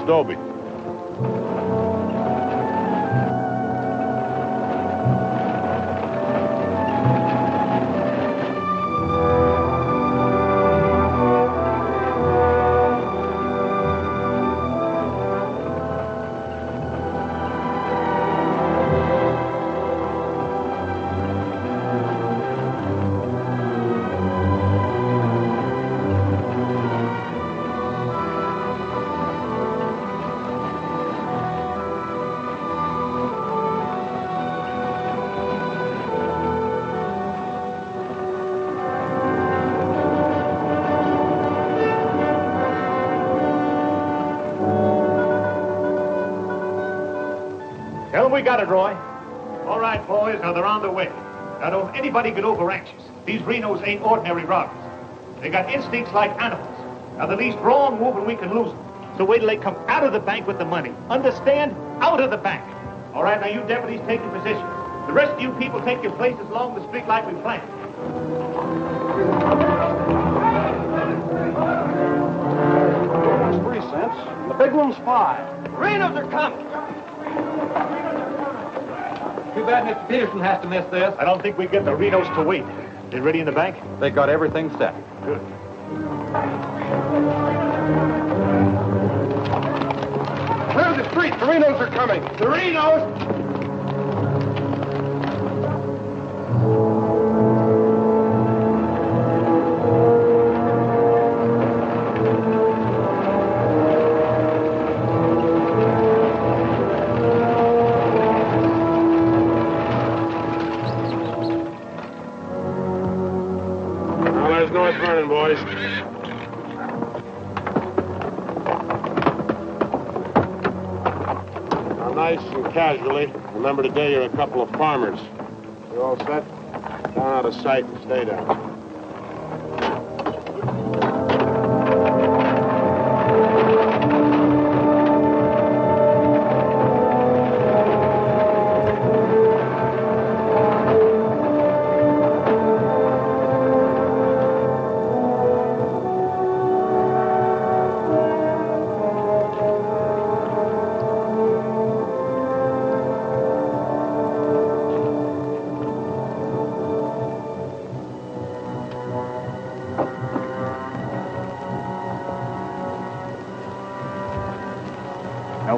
Dobie. We got it, Roy. All right, boys, now they're on the way. Now, don't anybody get over anxious. These Renos ain't ordinary robbers. They got instincts like animals. Now, the least wrong move and we can lose them. So wait till they come out of the bank with the money. Understand? Out of the bank. All right, now you deputies take your position. The rest of you people take your places along the street like we planned. That's 3 cents. The big one's 5. The Renos are coming. Too bad Mr. Peterson has to miss this. I don't think we get the Renos to wait. They ready in the bank? They got everything set. Good. Clear the street. The Renos are coming. The Renos! Boys. Now, nice and casually, remember today you're a couple of farmers. You all set? Down out of sight and stay down.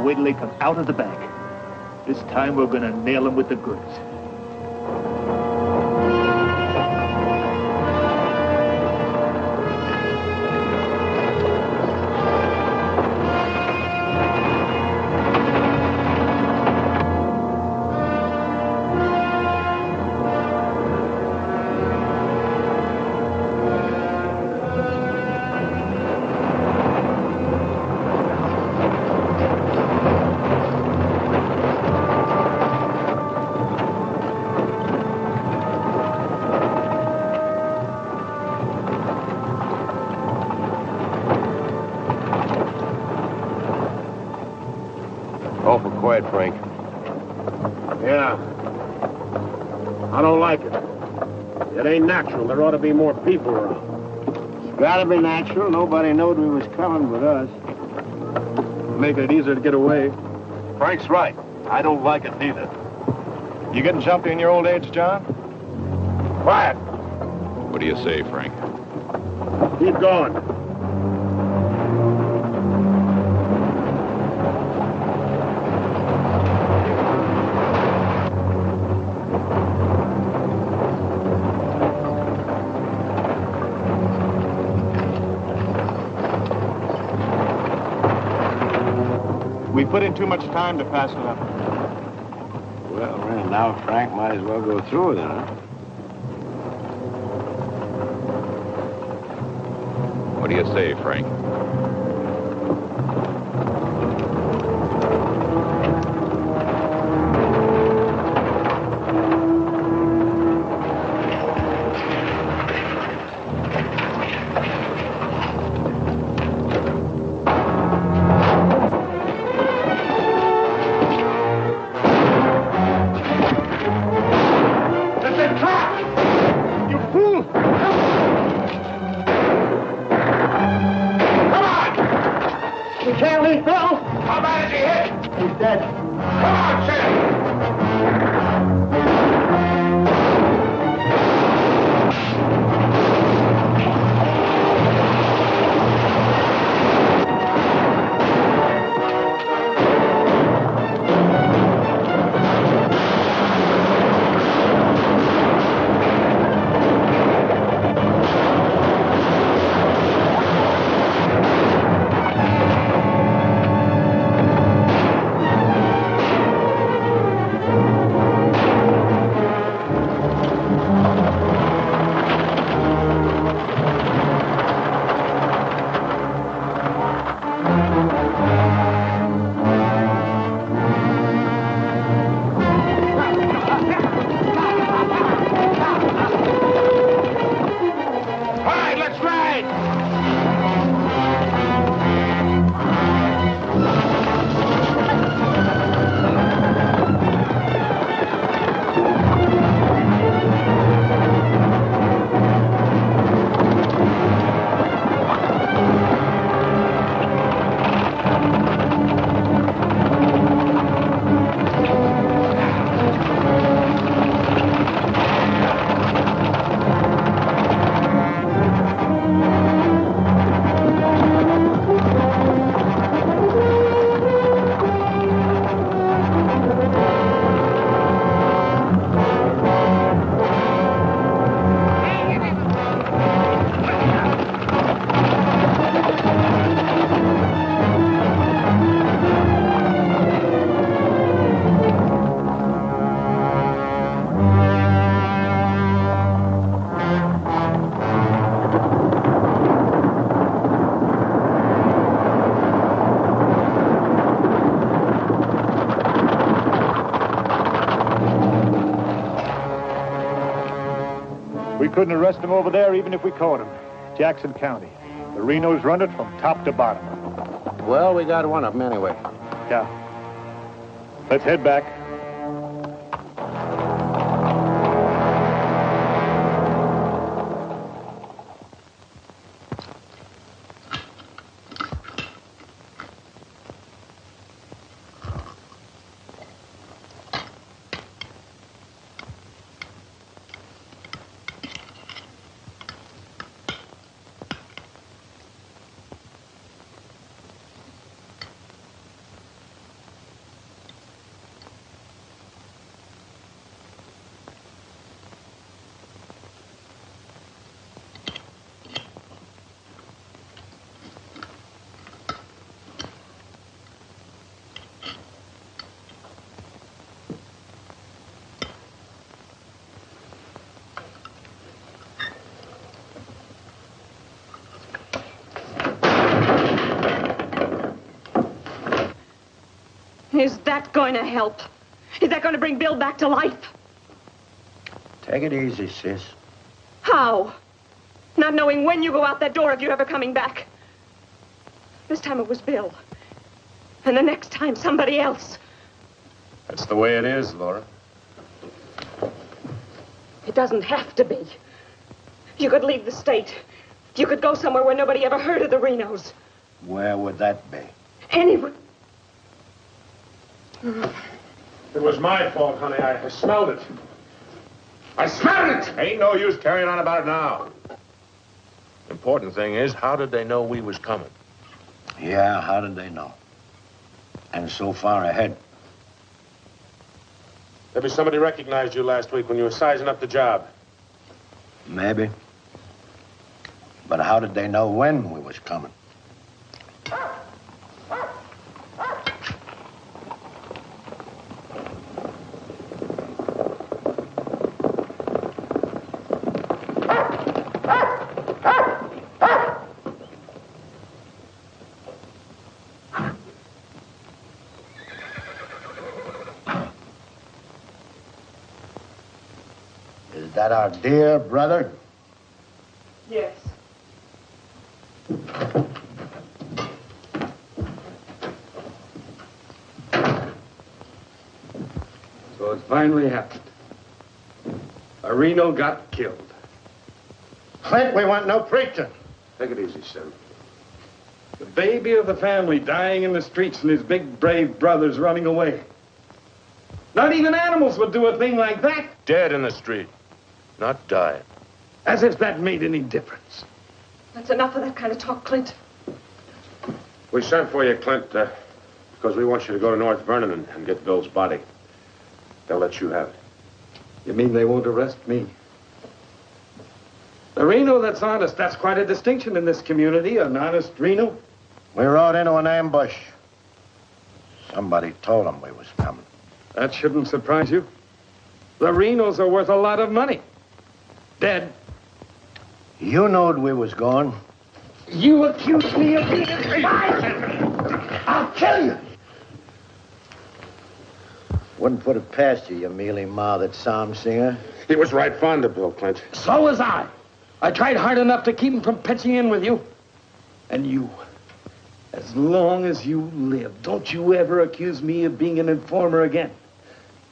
Wait till they come out of the bank. This time we're gonna nail them with the goods. Awful quiet, Frank. Yeah. I don't like it. It ain't natural. There ought to be more people around. It's gotta be natural. Nobody knowed we was coming but us. Making it easier to get away. Frank's right. I don't like it neither. You getting jumpy in your old age, John? Quiet. What do you say, Frank? Keep going. We put in too much time to pass it up. Well, now Frank might as well go through with it, huh? What do you say, Frank? Can't leave, Bill! dead. Come on, Sid! We couldn't arrest him over there even if we caught him. Jackson County. The Renos run it from top to bottom. Well, we got one of them anyway. Yeah. Let's head back. Is that going to help? Is that going to bring Bill back to life? Take it easy, sis. How? Not knowing when you go out that door if you're ever coming back. This time it was Bill. And the next time, somebody else. That's the way it is, Laura. It doesn't have to be. You could leave the state. You could go somewhere where nobody ever heard of the Renos. Where would that be? Anywhere. It was my fault, honey. I smelled it. I smelled it! Ain't no use carrying on about it now. Important thing is, how did they know we was coming? Yeah, how did they know? And so far ahead. Maybe somebody recognized you last week when you were sizing up the job. Maybe. But how did they know when we was coming? Is that our dear brother? Yes. So it finally happened. A Reno got killed. Clint, we want no preaching. Take it easy, Sim. The baby of the family dying in the streets and his big, brave brothers running away. Not even animals would do a thing like that. Dead in the street, not dying. As if that made any difference. That's enough of that kind of talk, Clint. We sent for you, Clint, because we want you to go to North Vernon and get Bill's body. They'll let you have it. You mean they won't arrest me? The Reno that's honest, that's quite a distinction in this community, an honest Reno. We rode into an ambush. Somebody told them we was coming. That shouldn't surprise you. The Renos are worth a lot of money. Dead. You knowed we was going. You accuse me of being a spy. I'll kill you. Wouldn't put it past you, you mealy-mouthed psalm singer. He was right fond of Bill, Clint. So was I. I tried hard enough to keep him from pitching in with you. And you, as long as you live, don't you ever accuse me of being an informer again.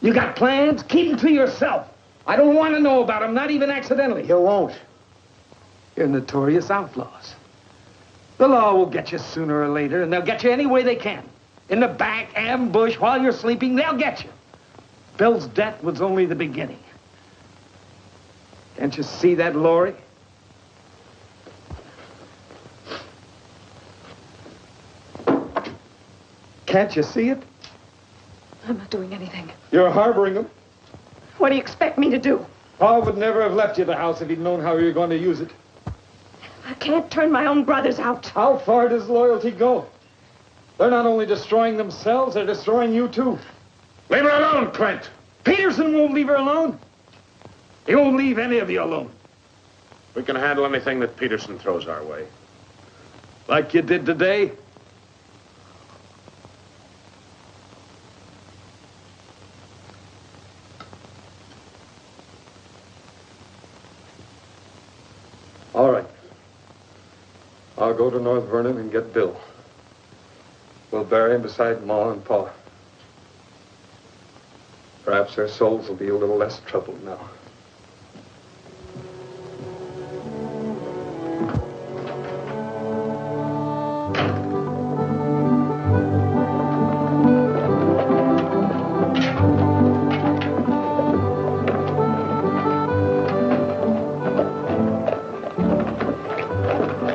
You got plans? Keep them to yourself. I don't want to know about them, not even accidentally. You won't. You're notorious outlaws. The law will get you sooner or later, and they'll get you any way they can. In the back, ambush, while you're sleeping, they'll get you. Bill's death was only the beginning. Can't you see that, Laurie? Can't you see it? I'm not doing anything. You're harboring them. What do you expect me to do? Paul would never have left you the house if he'd known how you were going to use it. I can't turn my own brothers out. How far does loyalty go? They're not only destroying themselves, they're destroying you, too. Leave her alone, Clint. Peterson won't leave her alone. He won't leave any of you alone. We can handle anything that Peterson throws our way. Like you did today. All right. I'll go to North Vernon and get Bill. We'll bury him beside Ma and Pa. Perhaps their souls will be a little less troubled now.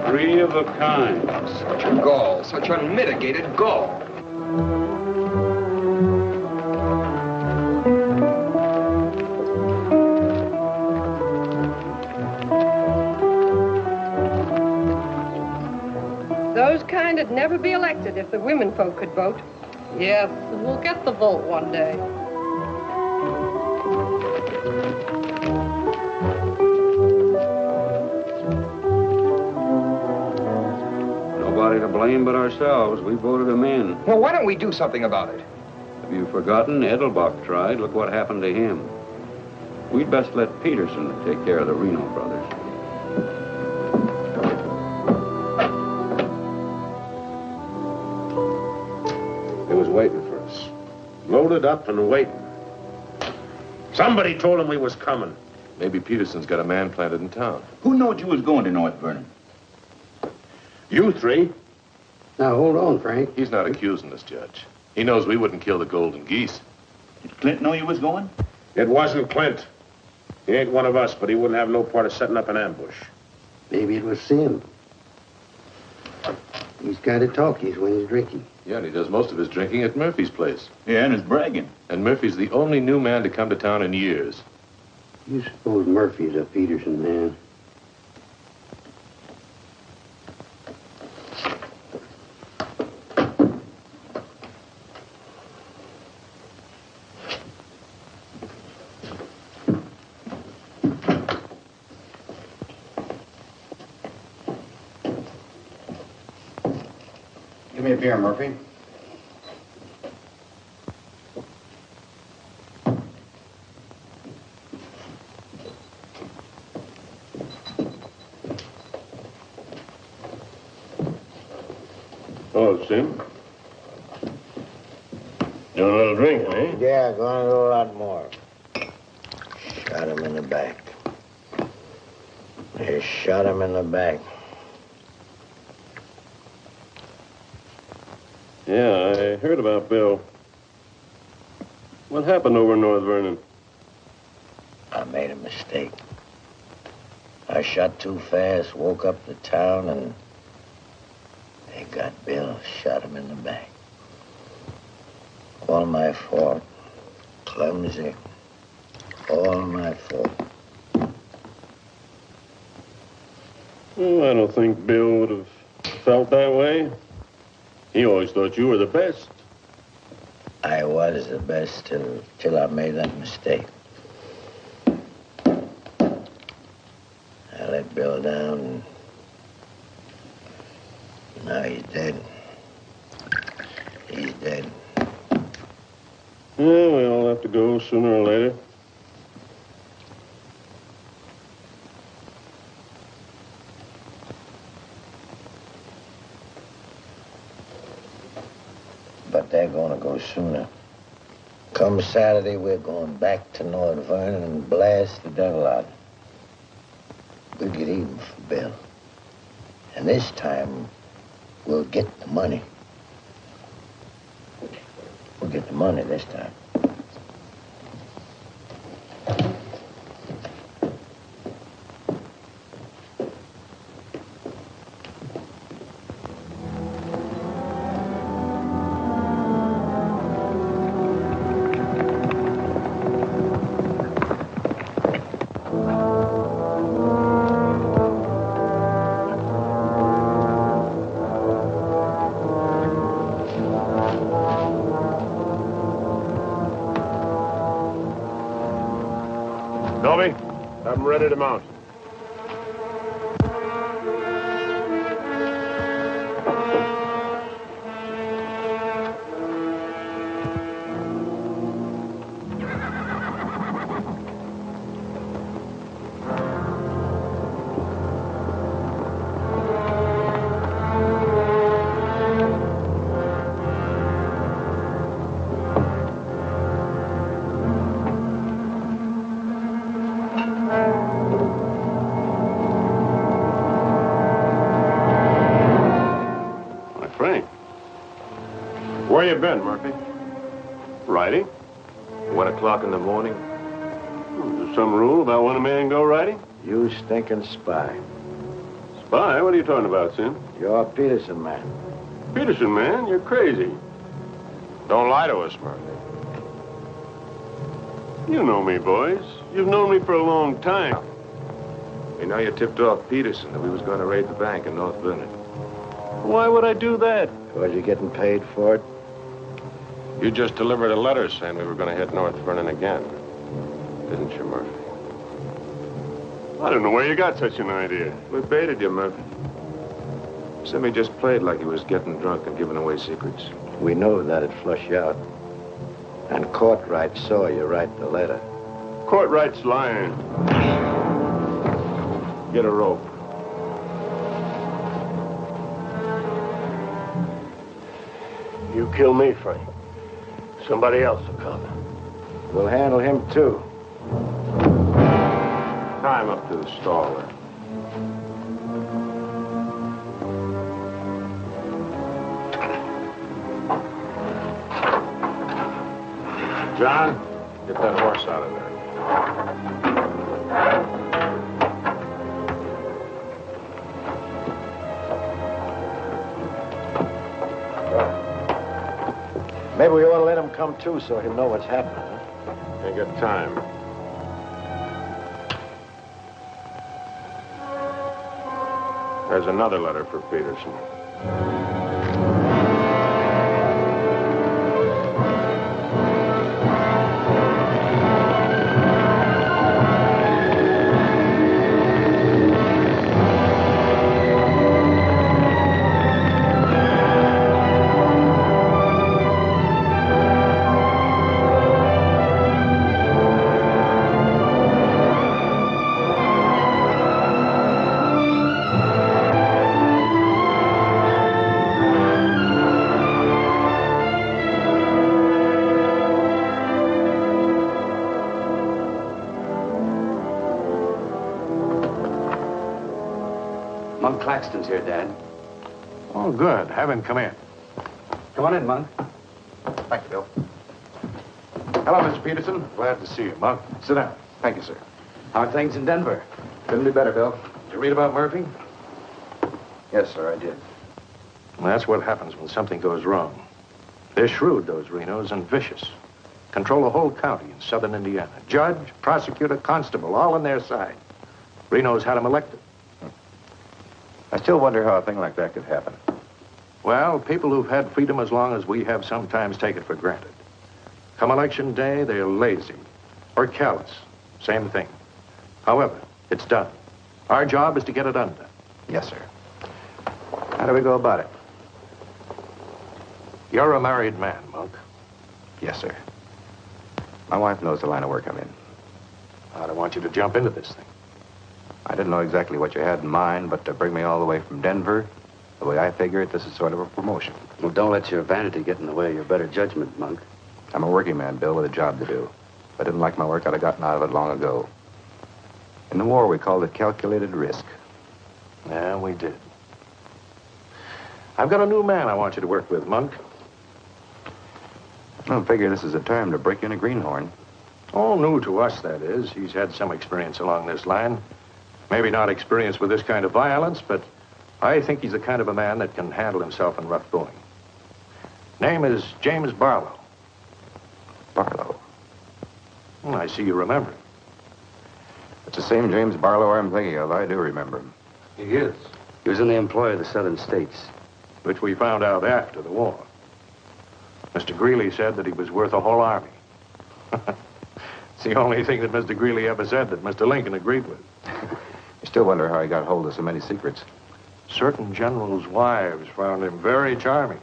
Three of a kind. Such a gall, such unmitigated gall. Those kind would never be elected if the women folk could vote. Yes, we'll get the vote one day. Nobody to blame but ourselves. We voted him in. Well, why don't we do something about it? Have you forgotten? Edelbach tried. Look what happened to him. We'd best let Peterson take care of the Reno brothers. He was waiting for us. Loaded up and waiting. Somebody told him we was coming. Maybe Peterson's got a man planted in town. Who knowed you was going to North Vernon? You three. Now, hold on, Frank. He's not accusing us, Judge. He knows we wouldn't kill the golden geese. Did Clint know you was going? It wasn't Clint. He ain't one of us, but he wouldn't have no part of setting up an ambush. Maybe it was Sim. He's kind of talkies when he's drinking. Yeah, and he does most of his drinking at Murphy's place. Yeah, and is bragging. And Murphy's the only new man to come to town in years. You suppose Murphy's a Peterson man? Give me a beer, Murphy. Oh, Sim. You want a little drink, eh? Yeah, going to do a lot more. Shot him in the back. They shot him in the back. Yeah, I heard about Bill. What happened over in North Vernon? I made a mistake. I shot too fast, woke up the town, and they got Bill, shot him in the back. All my fault. Clumsy. All my fault. Oh, I don't think Bill would have felt that way. He always thought you were the best. I was the best till I made that mistake. I let Bill down, and now he's dead. He's dead. Yeah, we all have to go sooner or later. But they're gonna go sooner. Come Saturday, we're going back to North Vernon and blast the devil out. We'll get even for Bill. And this time, we'll get the money. We'll get the money this time. Dobby, have them ready to mount. Where you been, Murphy? Riding? 1 o'clock in the morning. Is there some rule about when a man go riding? You stinking spy. Spy? What are you talking about, Sim? You're a Peterson man. Peterson, man? You're crazy. Don't lie to us, Murphy. You know me, boys. You've known me for a long time. We know you tipped off Peterson that we was going to raid the bank in North Vernon. Why would I do that? Was you getting paid for it? You just delivered a letter saying we were going to hit North Vernon again. Didn't you, Murphy? I don't know where you got such an idea. We baited you, Murphy. Simmy just played like he was getting drunk and giving away secrets. We know that'd flush you out. And Courtright saw you write the letter. Courtright's lying. Get a rope. You kill me, Frank. Somebody else will come. We'll handle him, too. Tie him up to the stall there. John, get that horse out of there. Maybe we ought to let him come, too, so he'll know what's happening, huh? Ain't got time. There's another letter for Peterson. Claxton's here, Dad. Oh, good. Have him come in. Come on in, Monk. Thank you, Bill. Hello, Mr. Peterson. Glad to see you, Monk. Sit down. Thank you, sir. How are things in Denver? Couldn't be better, Bill. Did you read about Murphy? Yes, sir, I did. Well, that's what happens when something goes wrong. They're shrewd, those Renos, and vicious. Control the whole county in southern Indiana. Judge, prosecutor, constable, all on their side. Renos had him elected. I still wonder how a thing like that could happen. Well, people who've had freedom as long as we have sometimes take it for granted. Come election day, they're lazy or callous. Same thing. However, it's done. Our job is to get it undone. Yes, sir. How do we go about it? You're a married man, Monk. Yes, sir. My wife knows the line of work I'm in. I don't want you to jump into this thing. I didn't know exactly what you had in mind, but to bring me all the way from Denver, the way I figure it, this is sort of a promotion. Well, don't let your vanity get in the way of your better judgment, Monk. I'm a working man, Bill, with a job to do. If I didn't like my work, I'd have gotten out of it long ago. In the war, we called it calculated risk. Yeah, we did. I've got a new man I want you to work with, Monk. I don't figure this is a time to break in a greenhorn. All new to us, that is. He's had some experience along this line. Maybe not experience with this kind of violence, but I think he's the kind of a man that can handle himself in rough going. Name is James Barlo. Barlo? I see you remember him. It's the same James Barlo I'm thinking of. I do remember him. He is. He was in the employ of the southern states. Which we found out after the war. Mr. Greeley said that he was worth a whole army. It's the only thing that Mr. Greeley ever said that Mr. Lincoln agreed with. You still wonder how he got hold of so many secrets. Certain generals' wives found him very charming.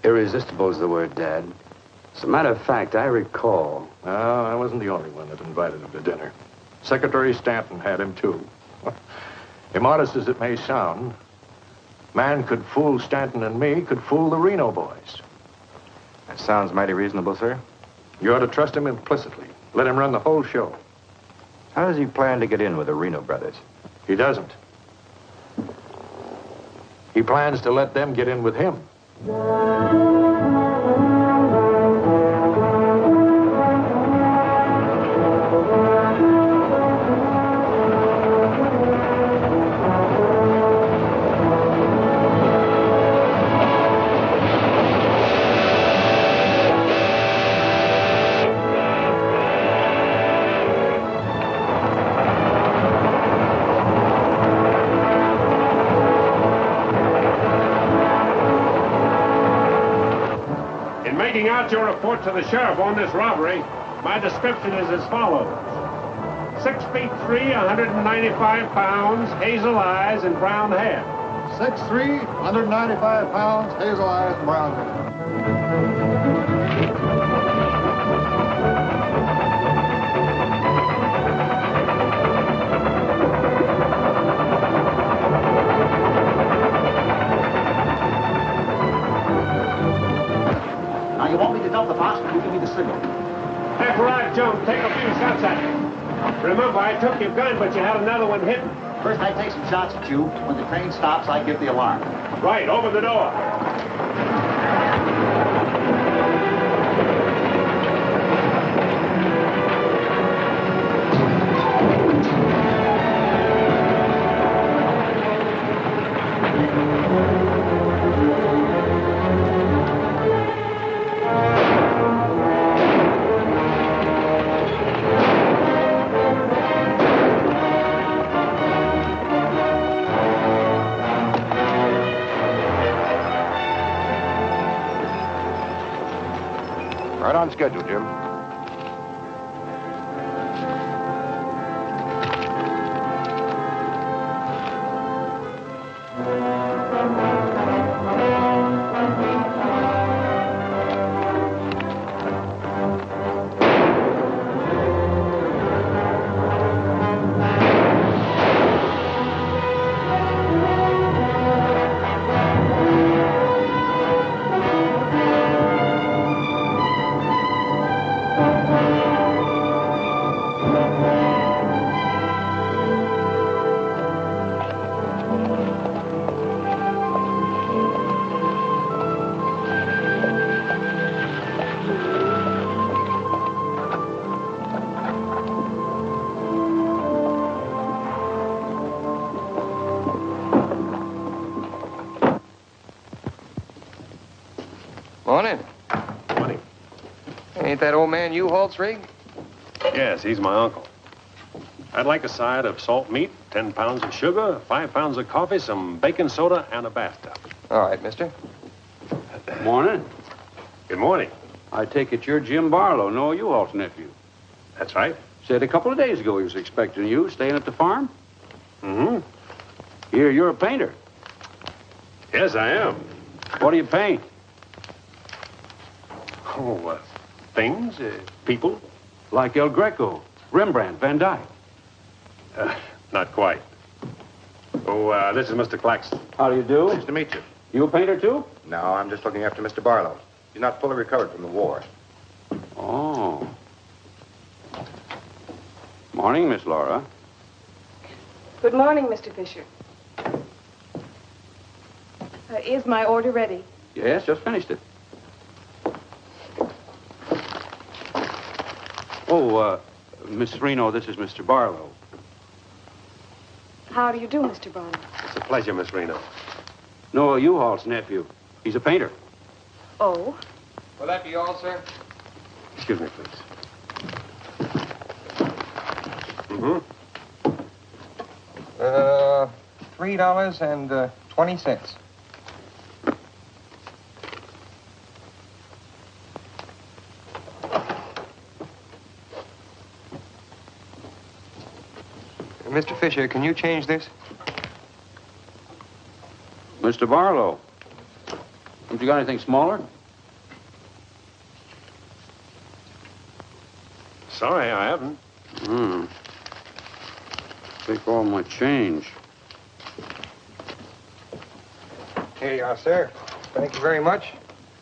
Irresistible is the word, Dad. As a matter of fact, I recall... No, I wasn't the only one that invited him to dinner. Secretary Stanton had him, too. Immodest as it may sound, man could fool Stanton and me, could fool the Reno boys. That sounds mighty reasonable, sir. You ought to trust him implicitly. Let him run the whole show. How does he plan to get in with the Reno brothers? He doesn't. He plans to let them get in with him. Making out your report to the sheriff on this robbery, my description is as follows. 6 feet 3, 195 pounds, hazel eyes, and brown hair. 6'3", 195 pounds, hazel eyes, and brown hair. Now, you want me to dump the box, but you give me the signal. After I jump, take a few shots at him. Remember, I took your gun, but you had another one hidden. First, I take some shots at you. When the train stops, I give the alarm. Right, over the door. Right on schedule, Jim. Morning. Morning. Ain't that old man U-Haul's rig? Yes, he's my uncle. I'd like a side of salt meat, 10 pounds of sugar, 5 pounds of coffee, some baking soda, and a bathtub. All right, mister. Morning. Good morning. I take it you're Jim Barlo, Noah U-Haul's nephew. That's right. Said a couple of days ago he was expecting you, staying at the farm. Mm-hmm. Here, you're a painter. Yes, I am. What do you paint? Oh, things, people. Like El Greco, Rembrandt, Van Dyke. Not quite. Oh, this is Mr. Claxton. How do you do? Nice to meet you. You a painter, too? No, I'm just looking after Mr. Barlo. He's not fully recovered from the war. Oh. Morning, Miss Laura. Good morning, Mr. Fisher. Is my order ready? Yes, just finished it. Oh, Miss Reno, this is Mr. Barlo. How do you do, Mr. Barlo? It's a pleasure, Miss Reno. Noah U-Haul's nephew. He's a painter. Oh? Will that be all, sir? Excuse me, please. Mm-hmm. $3.20. Mr. Fisher, can you change this? Mr. Barlo. Haven't you got anything smaller? Sorry, I haven't. Take all my change. Here you are, sir. Thank you very much.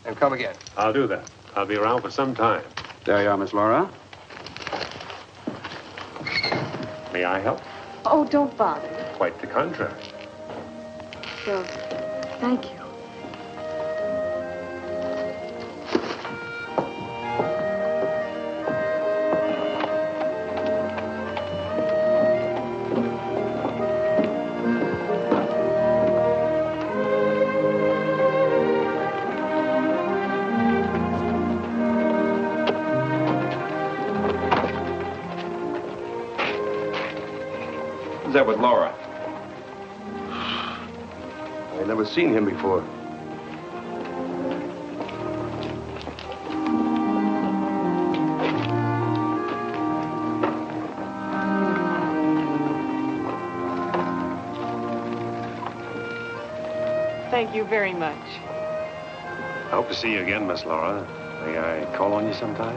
And come again. I'll do that. I'll be around for some time. There you are, Miss Laura. May I help? Oh, don't bother. Quite the contrary. Well, thank you. Who's that with Laura? I've never seen him before. Thank you very much. I hope to see you again, Miss Laura. May I call on you sometime?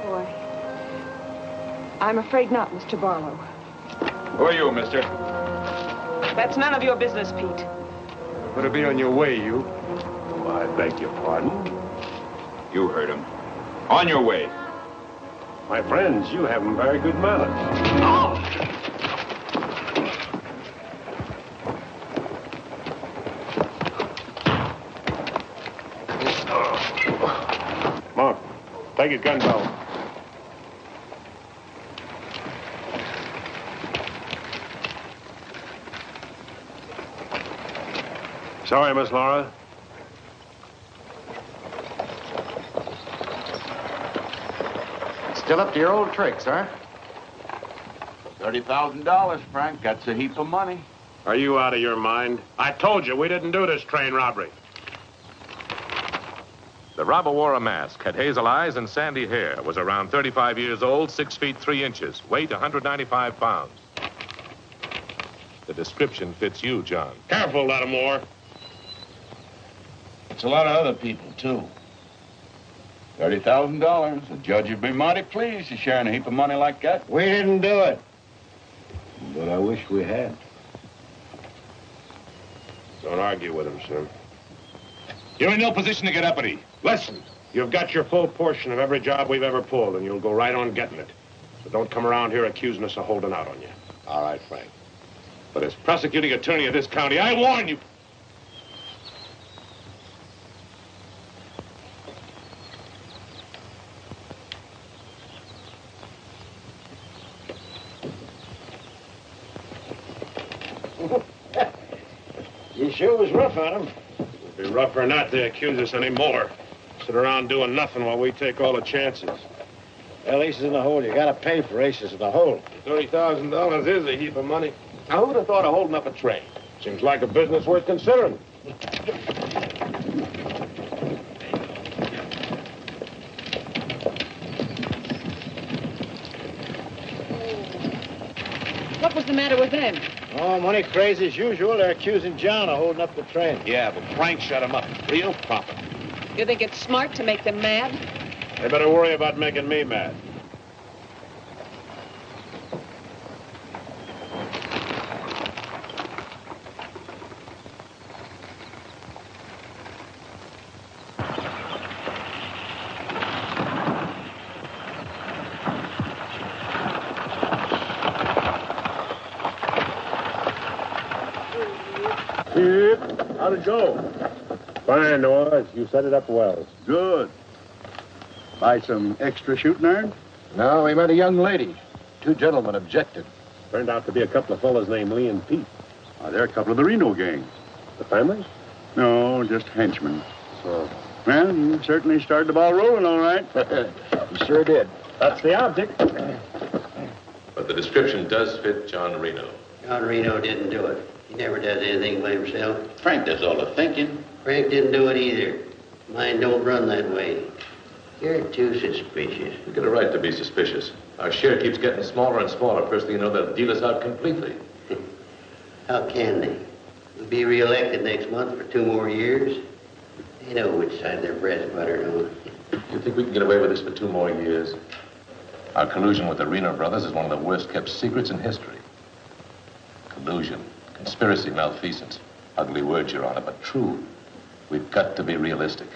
Boy, I'm afraid not, Mr. Barlo. Who are you, mister? That's none of your business, Pete. Put a beat on your way, you. Oh, I beg your pardon. You heard him. On your way. My friends, you have very good manners. Mark, take his gun belt. Sorry, Miss Laura. Still up to your old tricks, huh? $30,000, Frank. That's a heap of money. Are you out of your mind? I told you we didn't do this train robbery. The robber wore a mask, had hazel eyes and sandy hair, was around 35 years old, 6 feet 3 inches, weight 195 pounds. The description fits you, John. Careful, Lattimore. It's a lot of other people, too. $30,000. The judge would be mighty pleased to sharing a heap of money like that. We didn't do it. But I wish we had. Don't argue with him, sir. You're in no position to get uppity. Listen, you've got your full portion of every job we've ever pulled, and you'll go right on getting it. So don't come around here accusing us of holding out on you. All right, Frank. But as prosecuting attorney of this county, I warn you. You sure was rough on him. Be rougher not to accuse us anymore. Sit around doing nothing while we take all the chances. Well, aces in the hole. You gotta pay for aces in the hole. $30,000 is a heap of money. Now, who'd have thought of holding up a train? Seems like a business worth considering. What was the matter with them? Oh, money crazy as usual. They're accusing John of holding up the train. Yeah, but Frank shut him up. Real profit. You think it's smart to make them mad? They better worry about making me mad. How'd it go? Fine, Noah. You set it up well. Good. Buy some extra shooting iron? No, we met a young lady. Two gentlemen objected. Turned out to be a couple of fellas named Lee and Pete. They're a couple of the Reno gang. The family? No, just henchmen. So, Well, you certainly started the ball rolling, all right. You sure did. That's the object. But the description does fit John Reno. John Reno didn't do it. He never does anything by himself. Frank does all the thinking. Frank didn't do it either. Mine don't run that way. You're too suspicious. We get a right to be suspicious. Our share keeps getting smaller and smaller. First thing you know, they'll deal us out completely. How can they? We'll be reelected next month for 2 more years. They know which side their bread's buttered on. You think we can get away with this for 2 more years? Our collusion with the Reno brothers is one of the worst kept secrets in history. Collusion, conspiracy, malfeasance. Ugly words, Your Honor, but true. We've got to be realistic.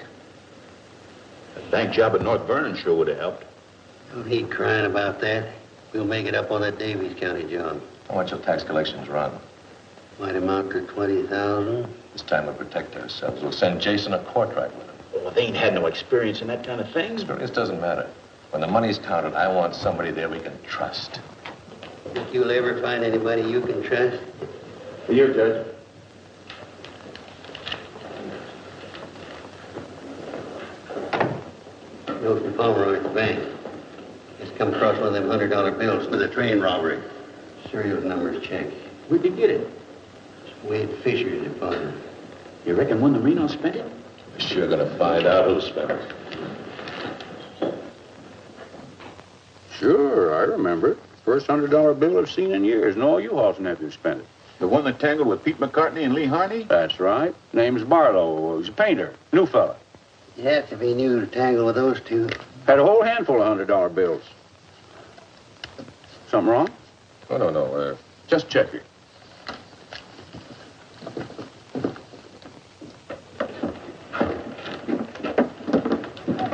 The bank job at North Vernon sure would have helped. Don't need crying about that. We'll make it up on that Davies County job. How much will tax collections run? Might amount to 20,000. This time we'll protect ourselves. We'll send Jason a courtright with him. Well, they ain't had no experience in that kind of thing. Experience doesn't matter. When the money's counted, I want somebody there we can trust. Think you'll ever find anybody you can trust? For you, Judge. Goes to Pomeroy at the bank. Just come across one of them $100 bills for the train robbery. Serial numbers check. Where'd you get it? Wade Fisher's deposit. You reckon one of the Reno spent it? We're sure gonna find out who spent it. Sure, I remember it. First $100 bill I've seen in years, and all you Hall's nephews spent it. The one that tangled with Pete McCartney and Lee Harney? That's right. Name's Barlo. He's a painter. New fella. You have to be new to tangle with those two. Had a whole handful of $100 bills. Something wrong? Oh, no. Just check it.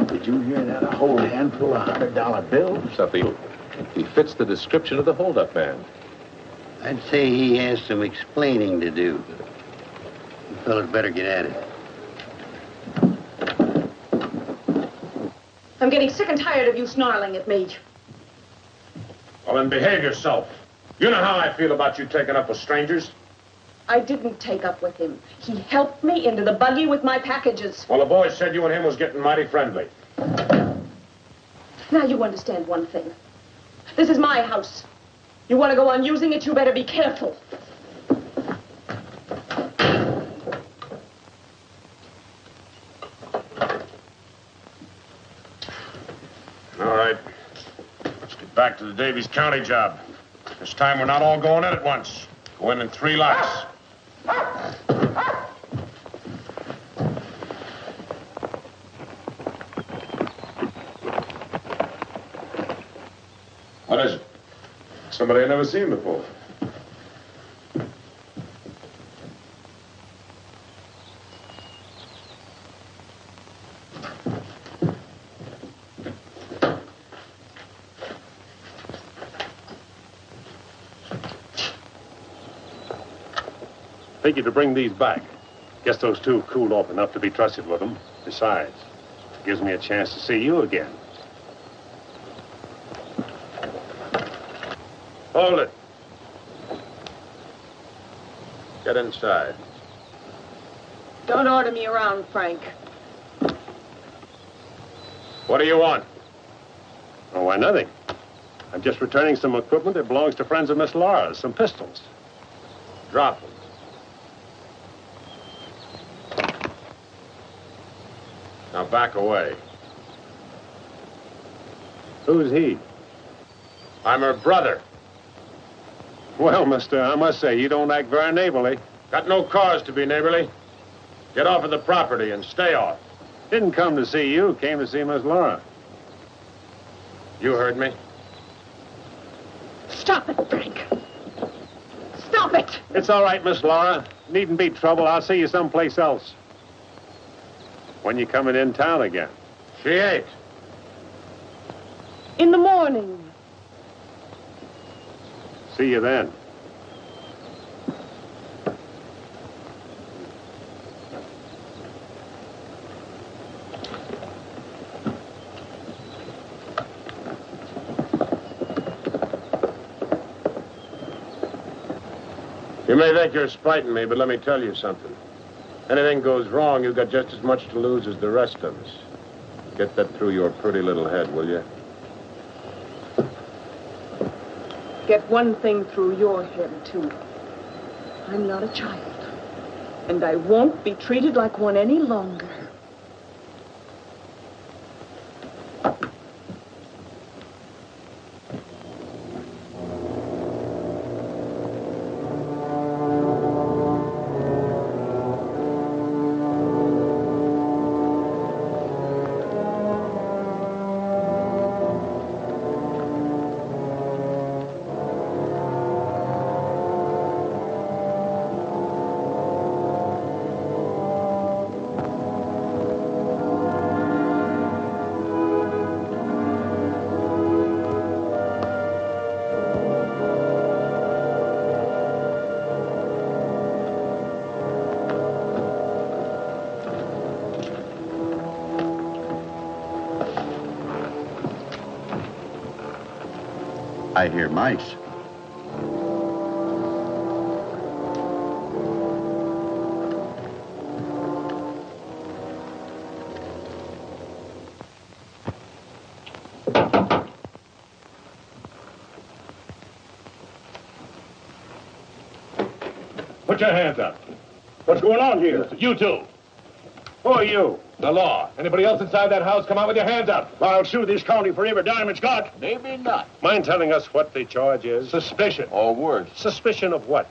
Did you hear that? A whole handful of $100 bills? Something. He fits the description of the holdup man. I'd say he has some explaining to do. You fellas better get at it. I'm getting sick and tired of you snarling at me. Well, then behave yourself. You know how I feel about you taking up with strangers. I didn't take up with him. He helped me into the buggy with my packages. Well, the boys said you and him was getting mighty friendly. Now you understand one thing. This is my house. You want to go on using it, you better be careful. All right. Let's get back to the Davies County job. This time we're not all going in at once. Go in 3 lots. What is it? Somebody I've never seen before. Figured to bring these back. Guess those two cooled off enough to be trusted with them. Besides, it gives me a chance to see you again. Hold it. Get inside. Don't order me around, Frank. What do you want? Oh, why, nothing. I'm just returning some equipment that belongs to friends of Miss Laura's, some pistols. Drop them. Now back away. Who's he? I'm her brother. Well, mister, I must say, you don't act very neighborly. Got no cause to be neighborly. Get off of the property and stay off. Didn't come to see you, came to see Miss Laura. You heard me. Stop it, Frank. Stop it. It's all right, Miss Laura. Needn't be trouble. I'll see you someplace else. When you coming in town again? She ain't. In the morning. See you then. You may think you're spiting me, but let me tell you something. Anything goes wrong, you've got just as much to lose as the rest of us. Get that through your pretty little head, will you? Get one thing through your head, too. I'm not a child. And I won't be treated like one any longer. I hear mice. Put your hands up. What's going on here? You two. Who are you? The law. Anybody else inside that house, come out with your hands up. I'll sue this county for every dime it's got. Maybe not. Mind telling us what the charge is? Suspicion. Or worse. Suspicion of what?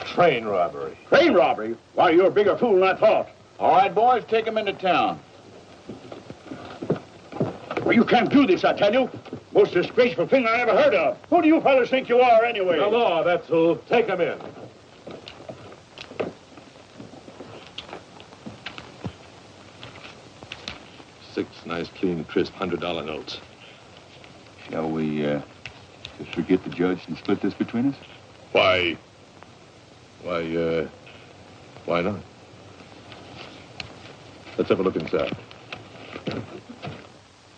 Train robbery. Train robbery? Why, you're a bigger fool than I thought. All right, boys, take him into town. Well, you can't do this, I tell you. Most disgraceful thing I ever heard of. Who do you fellas think you are, anyway? The law, that's who. Take him in. Six nice, clean, crisp $100 notes. Shall we, just forget the judge and split this between us? Why not? Let's have a look inside.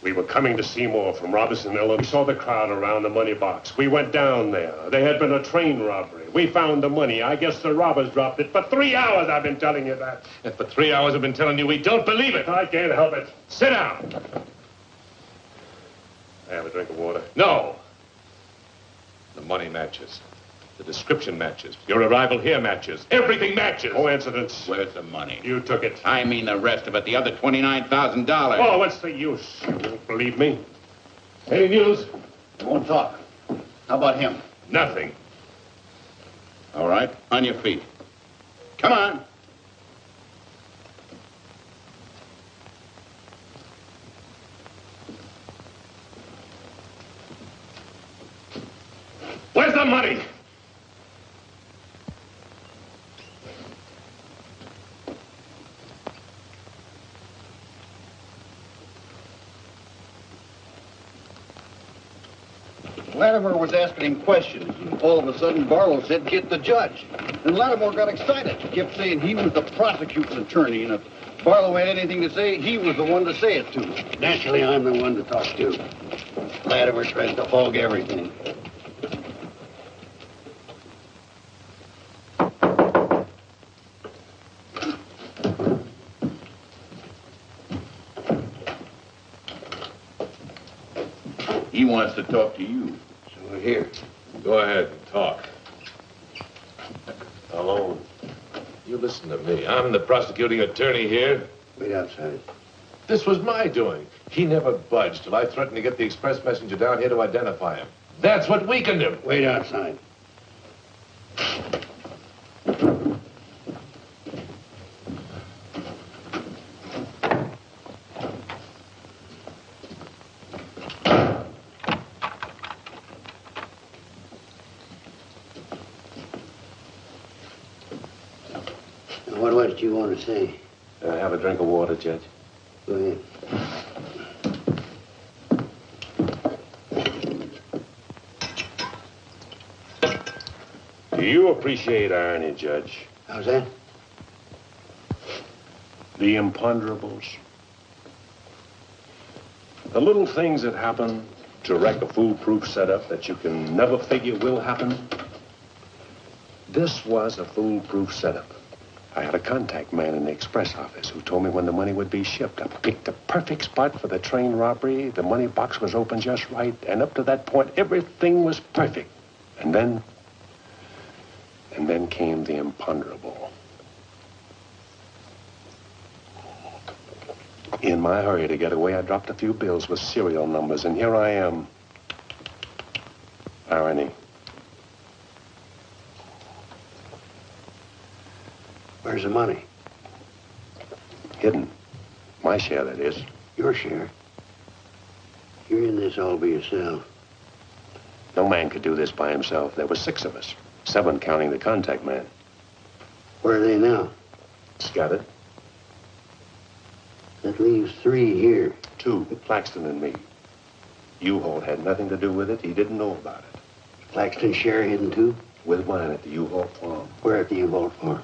We were coming to Seymour from Robinson Mill, and we saw the crowd around the money box. We went down there. There had been a train robbery. We found the money. I guess the robbers dropped it. For 3 hours, I've been telling you that. And for 3 hours, I've been telling you we don't believe it. I can't help it. Sit down. I have a drink of water. No. The money matches. The description matches. Your arrival here matches. Everything matches. Coincidence. Where's the money? You took it. I mean the rest of it, the other $29,000. Oh, what's the use? You won't believe me. Any news? Won't talk. How about him? Nothing. All right, on your feet. Come on. Where's the money? Latimer was asking him questions, and all of a sudden Barlo said, get the judge. And Latimer got excited. He kept saying he was the prosecuting attorney, and if Barlo had anything to say, he was the one to say it to. Naturally, I'm the one to talk to. Latimer tries to hog everything. He wants to talk to you. So here. Go ahead and talk. Hello. You listen to me. I'm the prosecuting attorney here. Wait outside. This was my doing. He never budged till I threatened to get the express messenger down here to identify him. That's what weakened him. Wait outside. What did you want to say? Have a drink of water, Judge. Go ahead. Do you appreciate irony, Judge? How's that? The imponderables. The little things that happen to wreck a foolproof setup that you can never figure will happen. This was a foolproof setup. I had a contact man in the express office who told me when the money would be shipped. I picked the perfect spot for the train robbery. The money box was open just right. And up to that point, everything was perfect. And then came the imponderable. In my hurry to get away, I dropped a few bills with serial numbers, and here I am. Irony. Where's the money? Hidden. My share, that is. Your share? You're in this all by yourself. No man could do this by himself. There were 6 of us. 7 counting the contact man. Where are they now? Scattered. That leaves 3 here. 2, Claxton and me. U-Haul had nothing to do with it. He didn't know about it. Claxton's share hidden too? With mine at the U-Haul farm. Where at the U-Haul farm?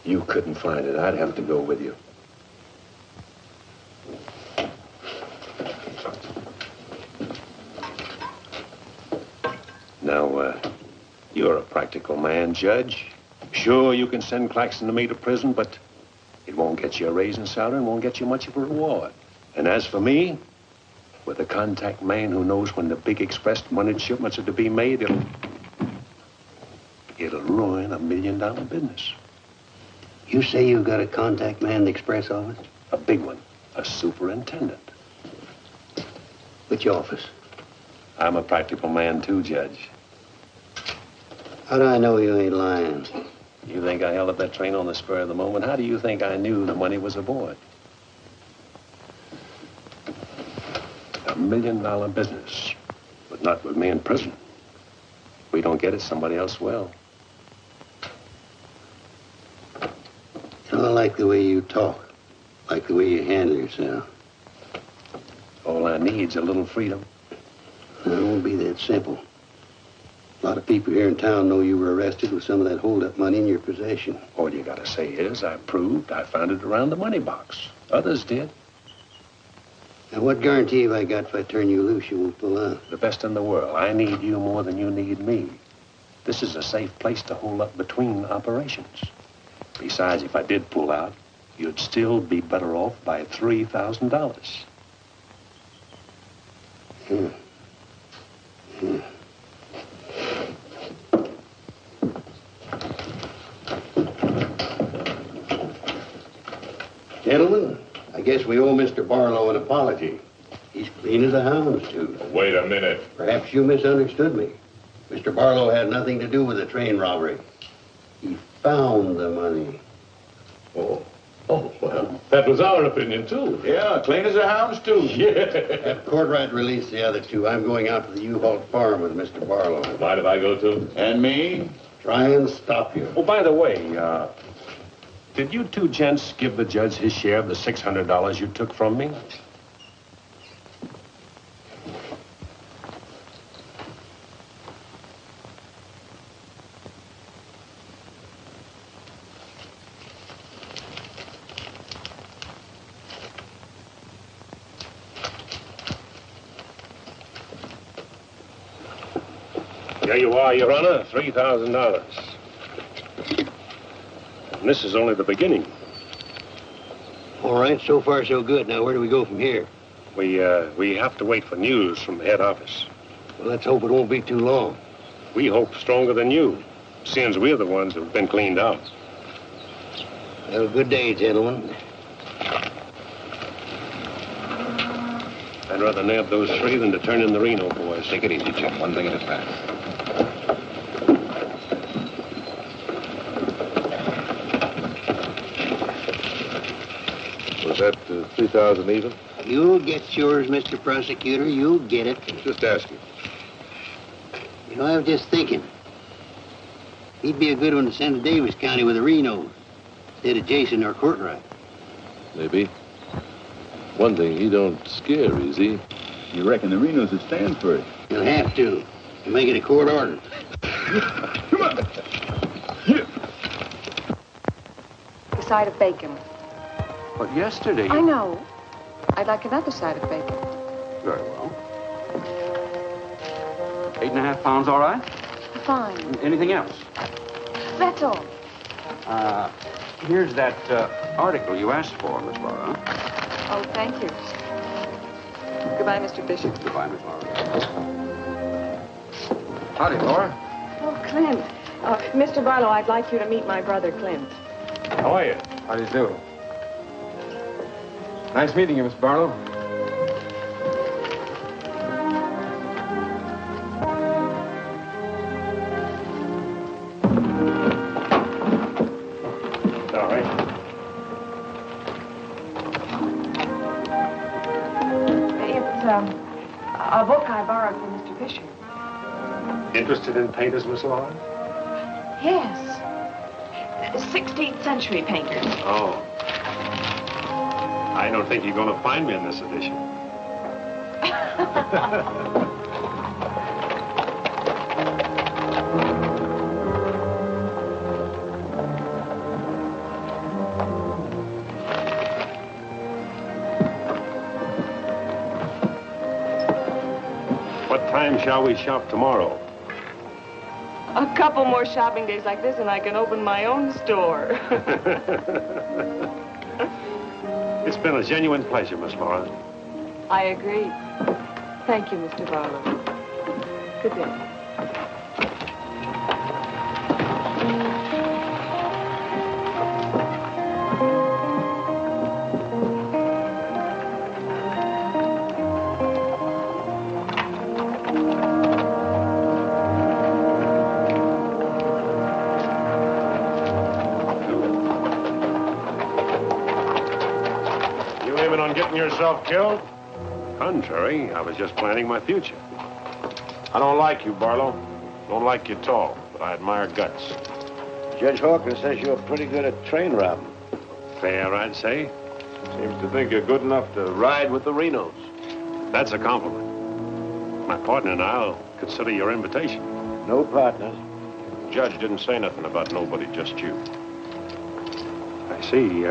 You couldn't find it. I'd have to go with you. Now, you're a practical man, Judge. Sure, you can send Claxton and me to prison, but it won't get you a raise in salary and won't get you much of a reward. And as for me, with a contact man who knows when the big express money shipments are to be made, it'll ruin a $1 million business. You say you've got a contact man in the express office? A big one. A superintendent. Which office? I'm a practical man, too, Judge. How do I know you ain't lying? You think I held up that train on the spur of the moment? How do you think I knew the money was aboard? A $1 million business, but not with me in prison. If we don't get it, somebody else will. I don't like the way you talk, like the way you handle yourself. All I need's a little freedom. It won't be that simple. A lot of people here in town know you were arrested with some of that hold-up money in your possession. All you gotta say is I proved I found it around the money box. Others did. Now, what guarantee have I got if I turn you loose you won't pull out? The best in the world. I need you more than you need me. This is a safe place to hold up between operations. Besides, if I did pull out, you'd still be better off by $3,000. Gentlemen, I guess we owe Mr. Barlo an apology. He's clean as a hound's tooth. Wait a minute. Perhaps you misunderstood me. Mr. Barlo had nothing to do with the train robbery. He found the money. Oh, well, that was our opinion, too. Yeah, clean as a hound's tooth. Yeah. Have Courtright release the other 2. I'm going out to the U-Haul farm with Mr. Barlo. Mind if I go, too? And me? Try and stop you. Oh, by the way, did you 2 gents give the judge his share of the $600 you took from me? There you are, Your Honor, $3,000. And this is only the beginning. All right, so far so good. Now, where do we go from here? We have to wait for news from the head office. Well, let's hope it won't be too long. We hope stronger than you, since we're the ones who've been cleaned out. Have a good day, gentlemen. I'd rather nab those three than to turn in the Reno boys. Take it easy, Jim. One thing at a time. Was that 3,000 even? You'll get yours, Mr. Prosecutor. You'll get it. Just asking. You know, I was just thinking. He'd be a good one to send to Davis County with a Reno instead of Jason or Courtright. Maybe. One thing, he don't scare, is he? You reckon the Renos would stand for it? He'll have to make it a court order. Come on. A side of bacon. But yesterday... I know. I'd like another side of bacon. Very well. 8.5 pounds, all right? Fine. Anything else? That's all. Here's that article you asked for, Miss Laura. Oh, thank you. Goodbye, Mr. Bishop. Goodbye, Miss Laura. Howdy, Laura. Oh, Clint. Mr. Barlo, I'd like you to meet my brother, Clint. How are you? How do you do? Nice meeting you, Miss Barlo. Sorry. It's a book I borrowed from Mr. Fisher. Interested in painters, Miss Laura? Yes. 16th century painters. Oh. I don't think you're going to find me in this edition. What time shall we shop tomorrow? A couple more shopping days like this and I can open my own store. It's been a genuine pleasure, Miss Laura. I agree. Thank you, Mr. Barlow. Good day. Yourself killed? Contrary, I was just planning my future. I don't like you, Barlo. Don't like you at all, but I admire guts. Judge Hawkins says you're pretty good at train robbing. Fair, I'd say. Seems to think you're good enough to ride with the Renos. That's a compliment. My partner and I'll consider your invitation. No partners. The judge didn't say nothing about nobody, just you. I see.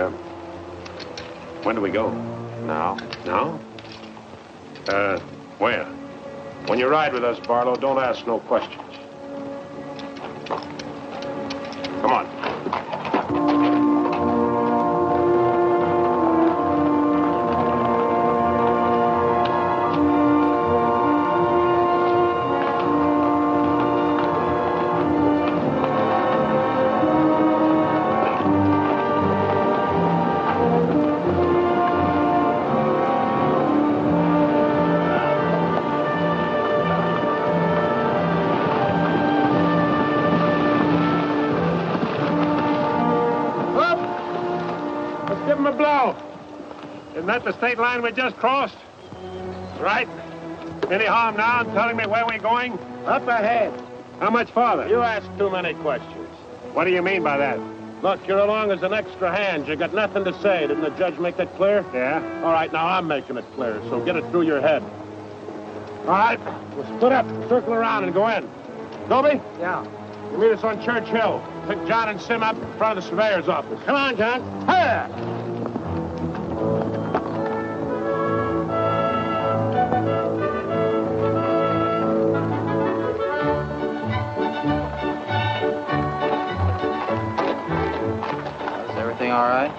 When do we go? Now? Now? Where? When you ride with us, Barlo, don't ask no questions. Come on. Isn't that the state line we just crossed? Right. Any harm now in telling me where we're going? Up ahead. How much farther? You ask too many questions. What do you mean by that? Look, you're along as an extra hand. You got nothing to say. Didn't the judge make that clear? Yeah. All right, now I'm making it clear, so get it through your head. All right, we'll split up, circle around, and go in. Dobie? Yeah. You meet us on Church Hill. Pick John and Sim up in front of the surveyor's office. Come on, John. Hey! All right?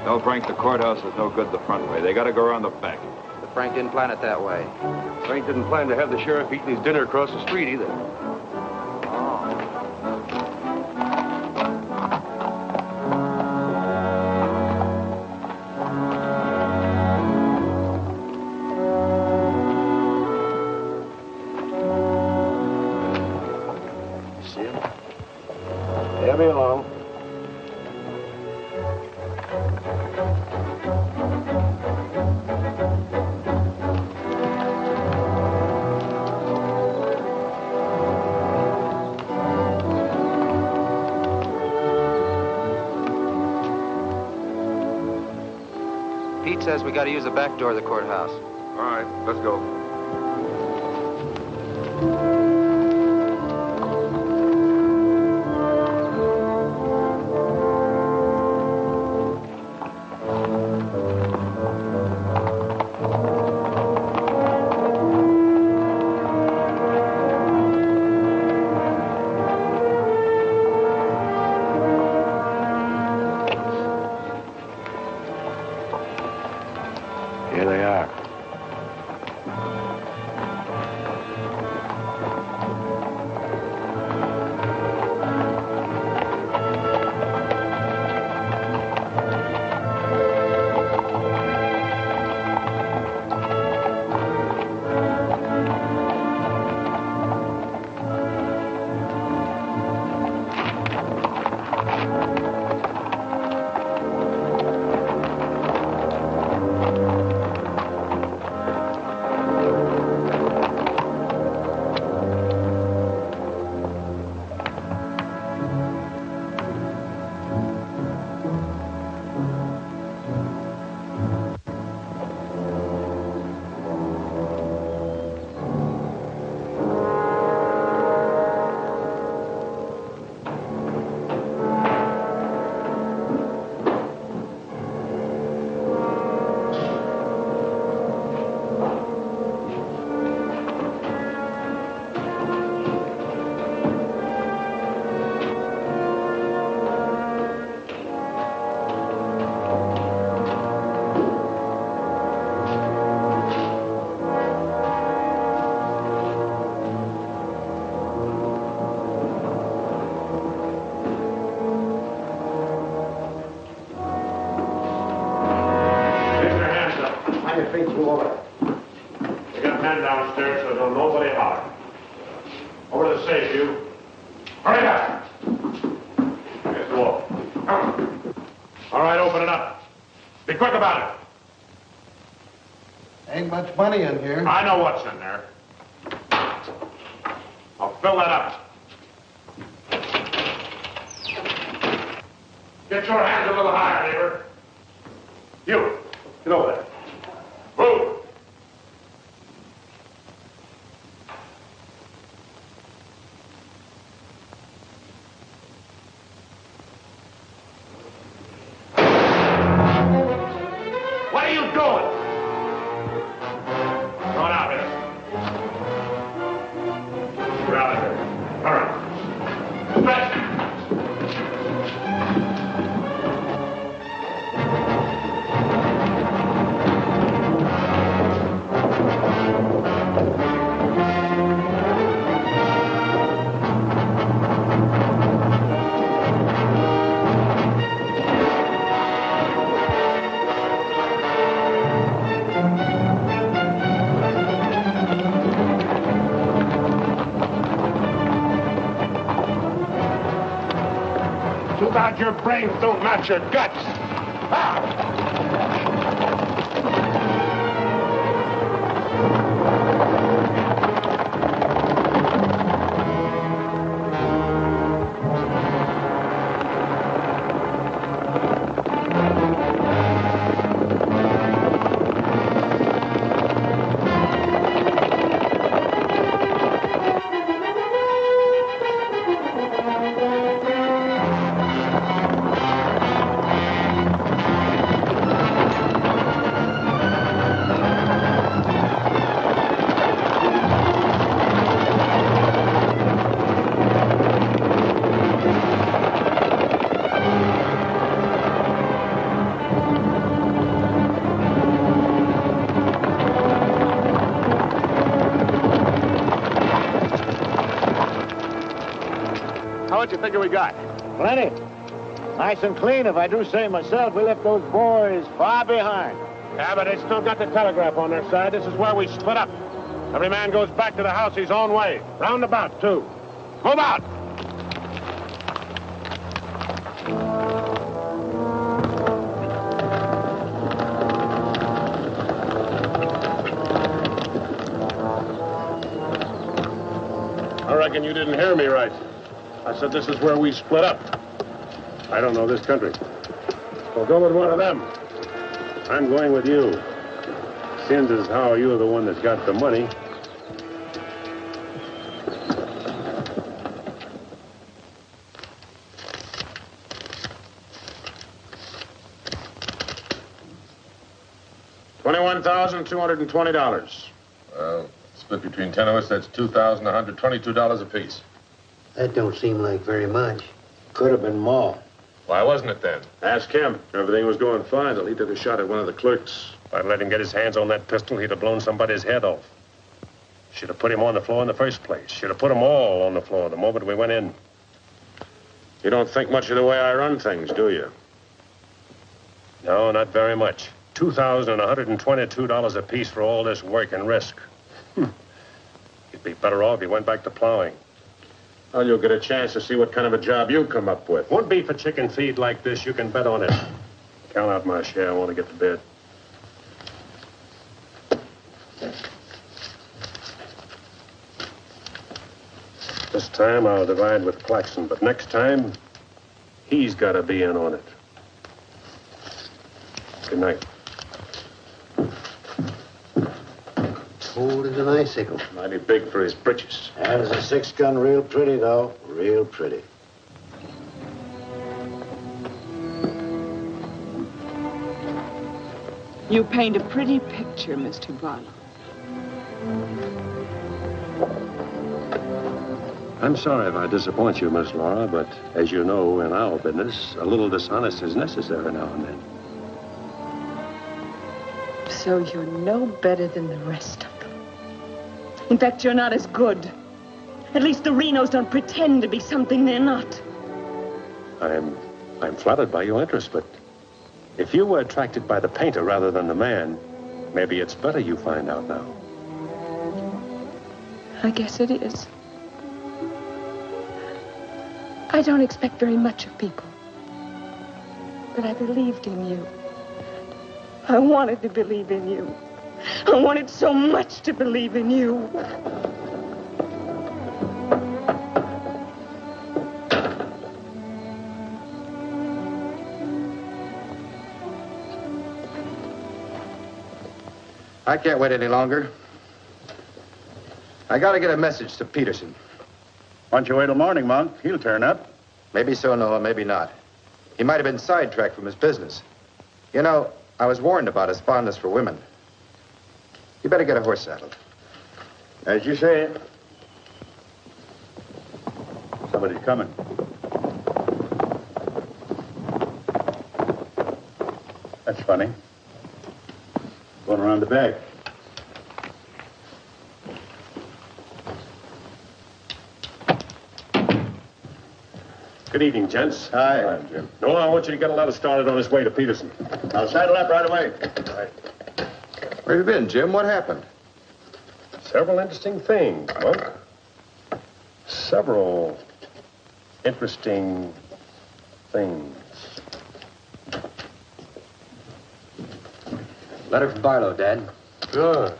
They'll break the courthouse is no good the front way. They got to go around the back. Frank didn't plan it that way. Frank didn't plan to have the sheriff eating his dinner across the street either. See him? Heavy along. Pete says we got to use the back door of the courthouse. All right, let's go. Here they are. We got men downstairs, so don't nobody holler. Over to the safe, you. Hurry up! Here's the wall. Come on. All right, open it up. Be quick about it. Ain't much money in here. I know what's in there. I'll fill that up. Get your hands a little higher, neighbor. You, get over there. Move! What are you doing? Come on out here. Get out of here. Hurry. Stretch. Too bad your brains don't match your guts. Ah! How much you figure we got? Plenty. Nice and clean, if I do say myself. We left those boys far behind. Yeah, but they still got the telegraph on their side. This is where we split up. Every man goes back to the house his own way. Roundabout, too. Move out! I reckon you didn't hear me right. I said this is where we split up. I don't know this country. Well, go with one of them. I'm going with you. Since is how you're the one that's got the money. $21,220. Well, split between 10 of us, that's $2,122 apiece. That don't seem like very much. Could have been more. Why wasn't it then? Ask him. Everything was going fine till he took a shot at one of the clerks. If I'd let him get his hands on that pistol, he'd have blown somebody's head off. Should have put him on the floor in the first place. Should have put them all on the floor the moment we went in. You don't think much of the way I run things, do you? No, not very much. $2,122 apiece for all this work and risk. You'd be better off if you went back to plowing. Well, you'll get a chance to see what kind of a job you come up with. One beef for chicken feed like this, you can bet on it. Count out my share. I want to get to bed. This time I'll divide with Claxon, but next time, he's got to be in on it. Good night. Cold as an icicle. Mighty big for his britches. That is a 6-gun, real pretty, though. Real pretty. You paint a pretty picture, Mr. Barlo. I'm sorry if I disappoint you, Miss Laura, but as you know, in our business, a little dishonest is necessary now and then. So you're no better than the rest of them. In fact, you're not as good. At least the Renos don't pretend to be something they're not. I'm flattered by your interest, but if you were attracted by the painter rather than the man, maybe it's better you find out now. I guess it is. I don't expect very much of people. But I believed in you. I wanted to believe in you. I wanted so much to believe in you. I can't wait any longer. I gotta get a message to Peterson. Why don't you wait till morning, Monk? He'll turn up. Maybe so, Noah, maybe not. He might have been sidetracked from his business. You know, I was warned about his fondness for women. You better get a horse saddled. As you say. Somebody's coming. That's funny. Going around the back. Good evening, gents. Hi, Jim. Noah, I want you to get a letter started on his way to Peterson. I'll saddle up right away. All right. Where have you been, Jim? What happened? Several interesting things, Monk. Several interesting things. Letter from Barlo, Dad. Good.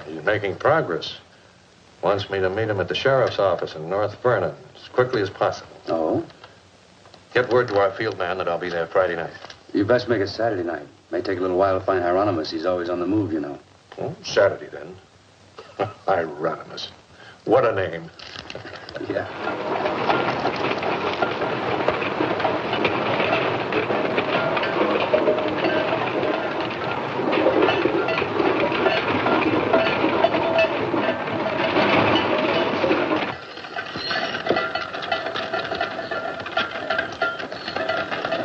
He's making progress. Wants me to meet him at the sheriff's office in North Vernon as quickly as possible. Oh? Get word to our field man that I'll be there Friday night. You best make it Saturday night. May take a little while to find Hieronymus. He's always on the move, you know. Oh, Saturday, then. Hieronymus. What a name. Yeah.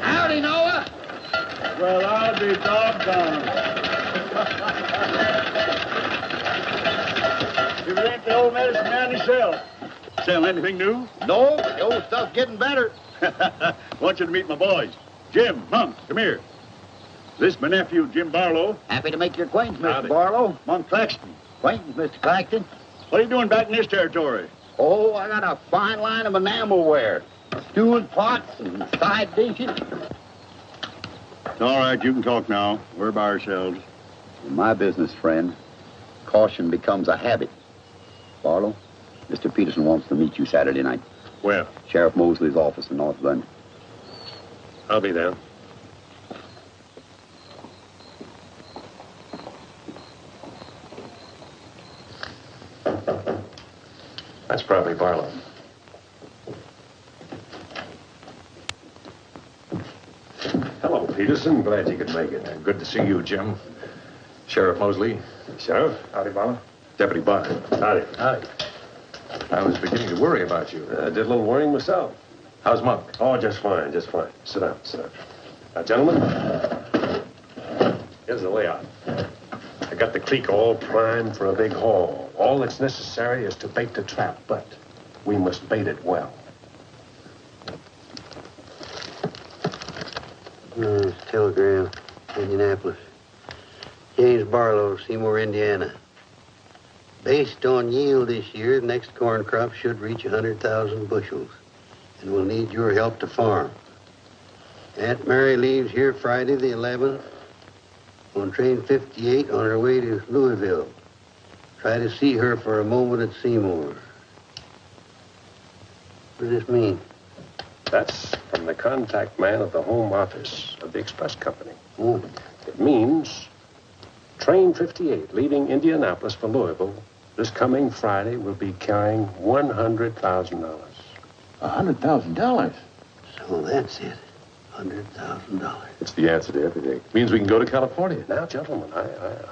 Howdy, Noah. Well, I'll be doggone. sell? Sell anything new? No, the old stuff's getting better. Want you to meet my boys. Jim, Monk, come here. This my nephew, Jim Barlo. Happy to make your acquaintance, Mr. Howdy. Barlow. Monk Claxton. Acquaintance, Mr. Claxton. What are you doing back in this territory? Oh, I got a fine line of enamelware. Stewing pots and side dishes. All right, you can talk now. We're by ourselves. In my business, friend, caution becomes a habit. Barlow, Mr. Peterson wants to meet you Saturday night. Where? Sheriff Mosley's office in North London. I'll be there. That's probably Barlo. Hello, Peterson. Glad you could make it. Good to see you, Jim. Sheriff Mosley. Sheriff? Howdy, Barlo. Deputy Barr. Howdy. Howdy. I was beginning to worry about you. I did a little worrying myself. How's Monk? Oh, just fine, just fine. Sit down, sit down. Now, gentlemen, here's the layout. I got the clique all primed for a big haul. All that's necessary is to bait the trap, but we must bait it well. Telegram, Indianapolis. James Barlow, Seymour, Indiana. Based on yield this year, the next corn crop should reach 100,000 bushels, and we'll need your help to farm. Aunt Mary leaves here Friday the 11th on train 58 on her way to Louisville. Try to see her for a moment at Seymour. What does this mean? That's from the contact man of the home office of the express company. Oh. It means train 58 leaving Indianapolis for Louisville this coming Friday will be carrying $100,000. $100,000? So that's it. $100,000. It's the answer to everything. It means we can go to California. Now, gentlemen,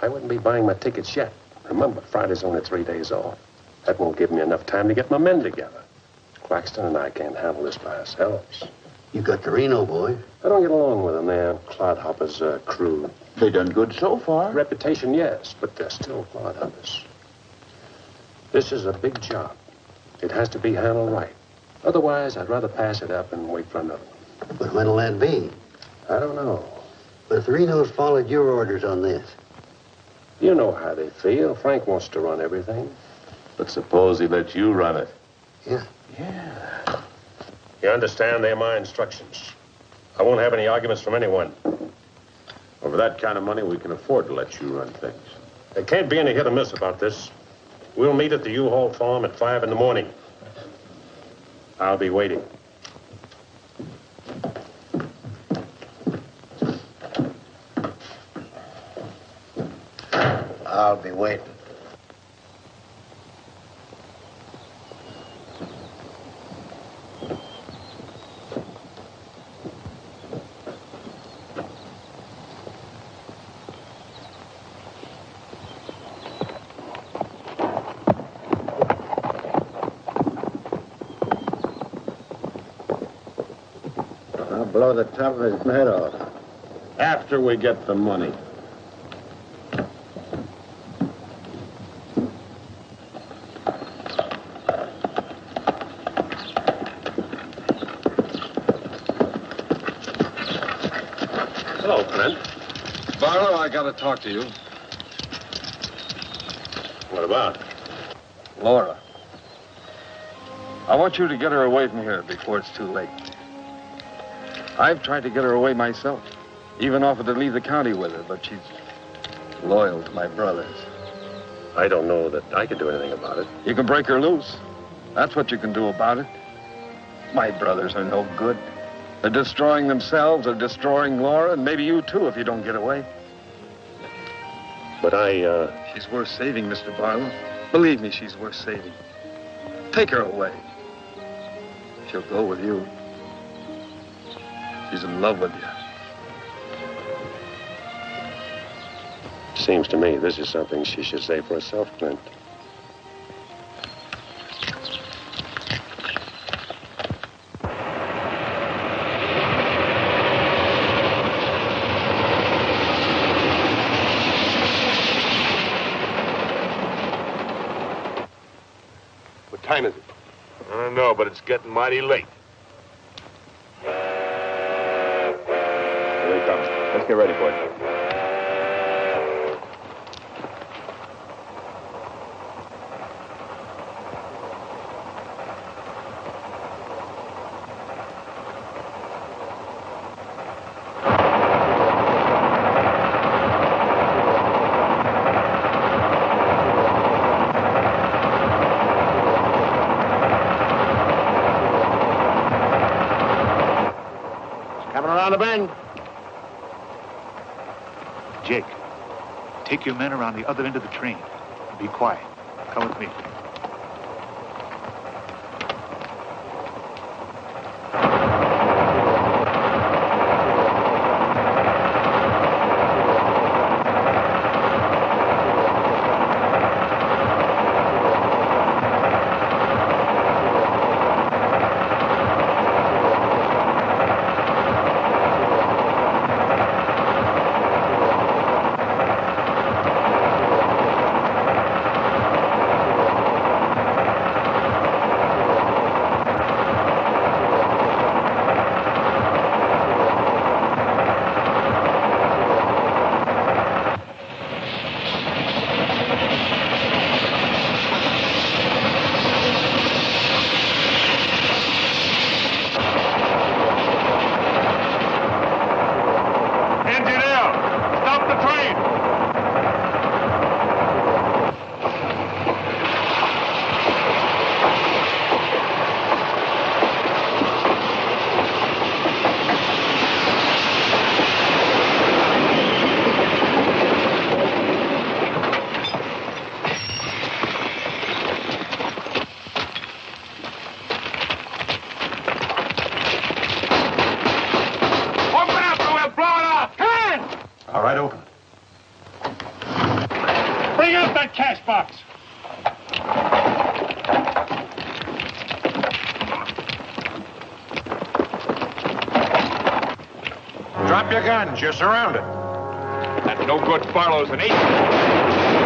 I wouldn't be buying my tickets yet. Remember, Friday's only 3 days off. That won't give me enough time to get my men together. Claxton and I can't handle this by ourselves. You got the Reno boy. I don't get along with them. They're clodhoppers, crude. They done good so far. Reputation, yes, but they're still clodhoppers. This is a big job. It has to be handled right. Otherwise, I'd rather pass it up and wait for another one. But when'll that be? I don't know. But if the Renos followed your orders on this. You know how they feel. Frank wants to run everything. But suppose he let you run it. Yeah. Yeah. You understand? They're my instructions. I won't have any arguments from anyone. Over that kind of money, we can afford to let you run things. There can't be any hit or miss about this. We'll meet at the U-Haul farm at 5 in the morning. I'll be waiting. I'll be waiting. I'll blow the top of his head off. After we get the money. Hello, Clint. Barlow, I gotta talk to you. What about? Laura. I want you to get her away from here before it's too late. I've tried to get her away myself. Even offered to leave the county with her, but she's loyal to my brothers. I don't know that I can do anything about it. You can break her loose. That's what you can do about it. My brothers are no good. They're destroying themselves, they're destroying Laura, and maybe you too if you don't get away. But She's worth saving, Mr. Barlow. Believe me, she's worth saving. Take her away. She'll go with you. She's in love with you. Seems to me this is something she should say for herself, Clint. What time is it? I don't know, but it's getting mighty late. Here he comes. Let's get ready, boys. Coming around the bend. Jake, take your men around the other end of the train. Be quiet. Come with me. Drop your guns. You're surrounded. That no good Barlo's an ace.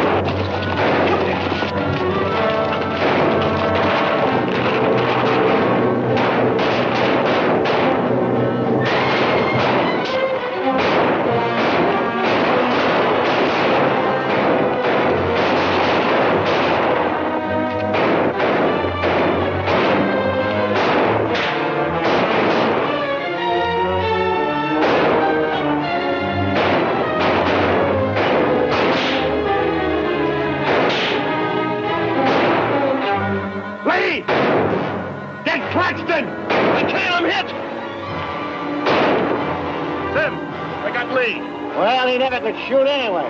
Well, he never could shoot anyway.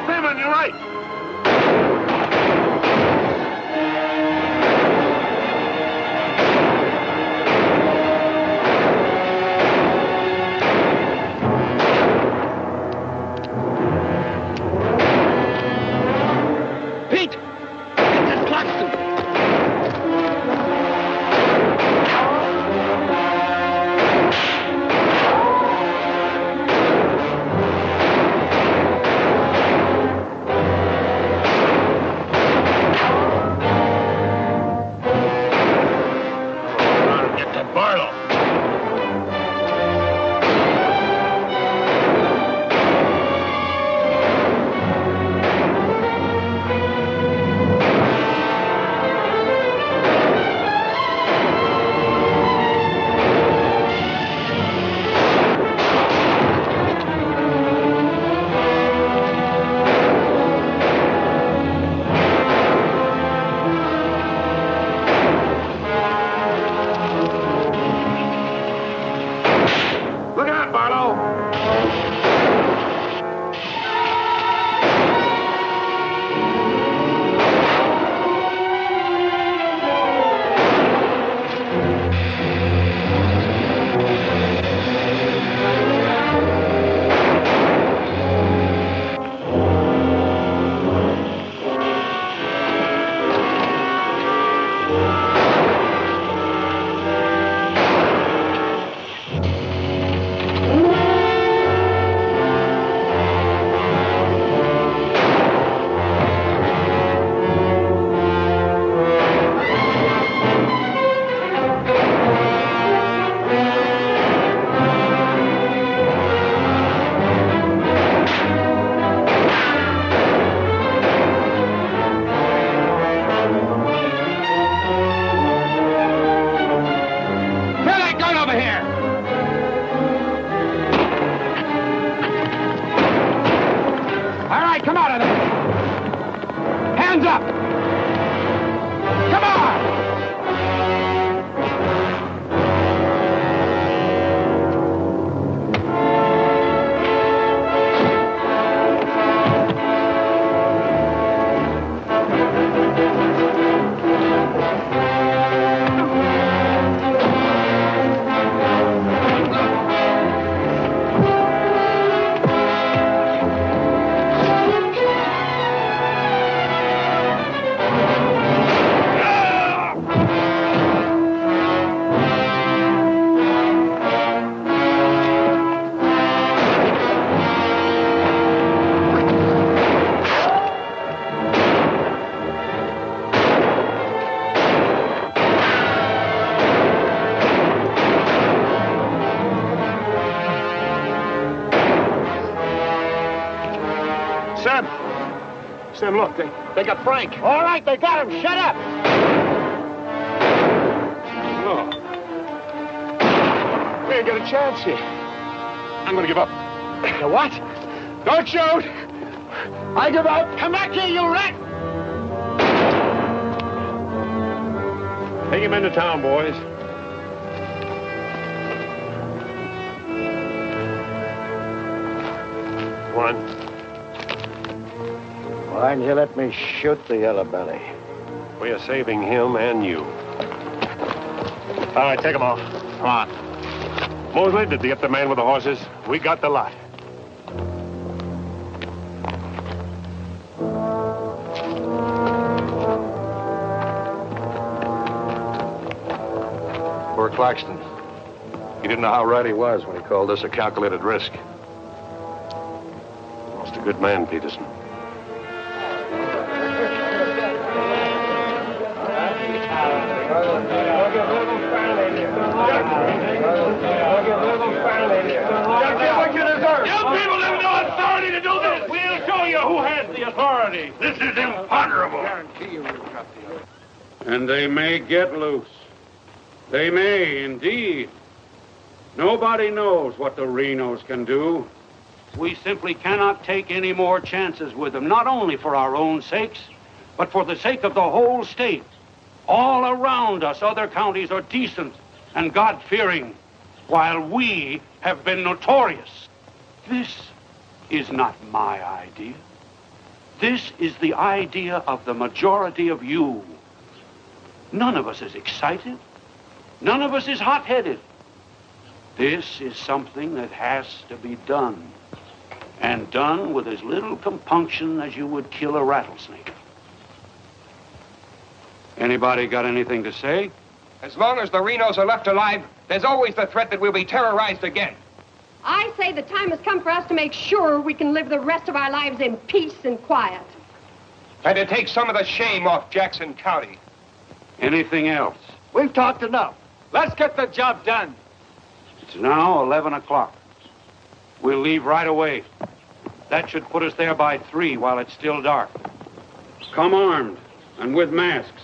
Simon, you're right. Pete! Get this Claxton! right, come out of there. Hands up. Come on. Sam, look, they got Frank. All right, they got him. Shut up. No. We ain't got a chance here. I'm gonna give up. You what? Don't shoot! I give up. Come back here, you rat. Take him into town, boys. One. Why didn't you let me shoot the yellow belly? We are saving him and you. All right, take them off. Come on. Mosley, did you get the man with the horses? We got the lot. Poor Claxton. He didn't know how right he was when he called this a calculated risk. Lost a good man, Peterson. This is imponderable. And they may get loose. They may, indeed. Nobody knows what the Renos can do. We simply cannot take any more chances with them, not only for our own sakes, but for the sake of the whole state. All around us, other counties are decent and God-fearing, while we have been notorious. This is not my idea. This is the idea of the majority of you. None of us is excited. None of us is hot-headed. This is something that has to be done, and done with as little compunction as you would kill a rattlesnake. Anybody got anything to say? As long as the Renos are left alive, there's always the threat that we'll be terrorized again. I say the time has come for us to make sure we can live the rest of our lives in peace and quiet. And to take some of the shame off Jackson County. Anything else? We've talked enough. Let's get the job done. It's now 11 o'clock. We'll leave right away. That should put us there by 3 while it's still dark. Come armed and with masks.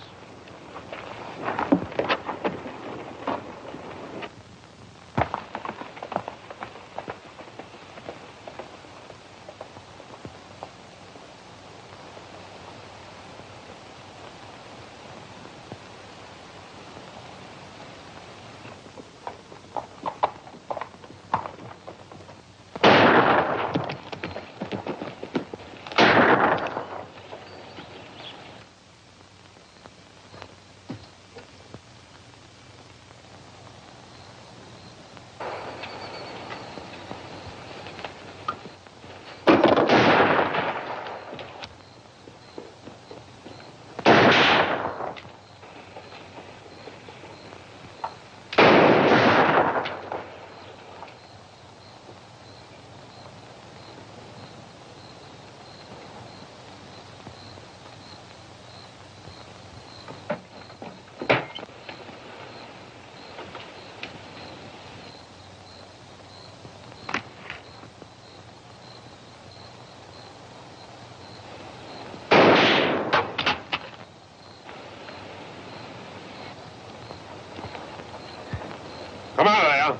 Come out of there.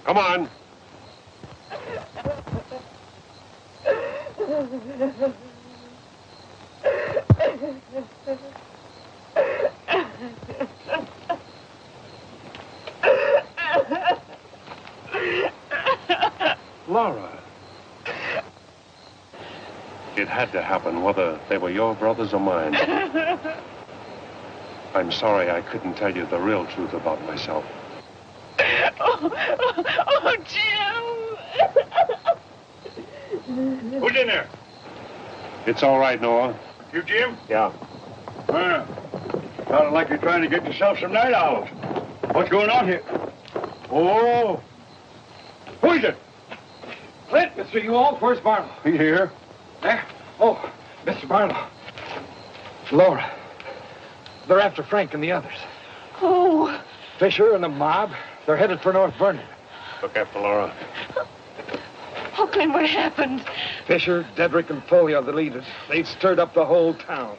Come on. Laura. It had to happen, whether they were your brothers or mine. I'm sorry I couldn't tell you the real truth about myself. Oh, Jim! Who's in there? It's all right, Noah. You, Jim? Yeah. Sounded like you're trying to get yourself some night owls. What's going on here? Oh. Who is it? Clint, Mr. Ewald, where's Barlo? He's here. There? Oh, Mr. Barlo. Laura. They're after Frank and the others. Oh. Fisher and the mob. They're headed for North Vernon. Look after Laura. Oh, Clint, what happened? Fisher, Dedrick, and Foley are the leaders. They've stirred up the whole town.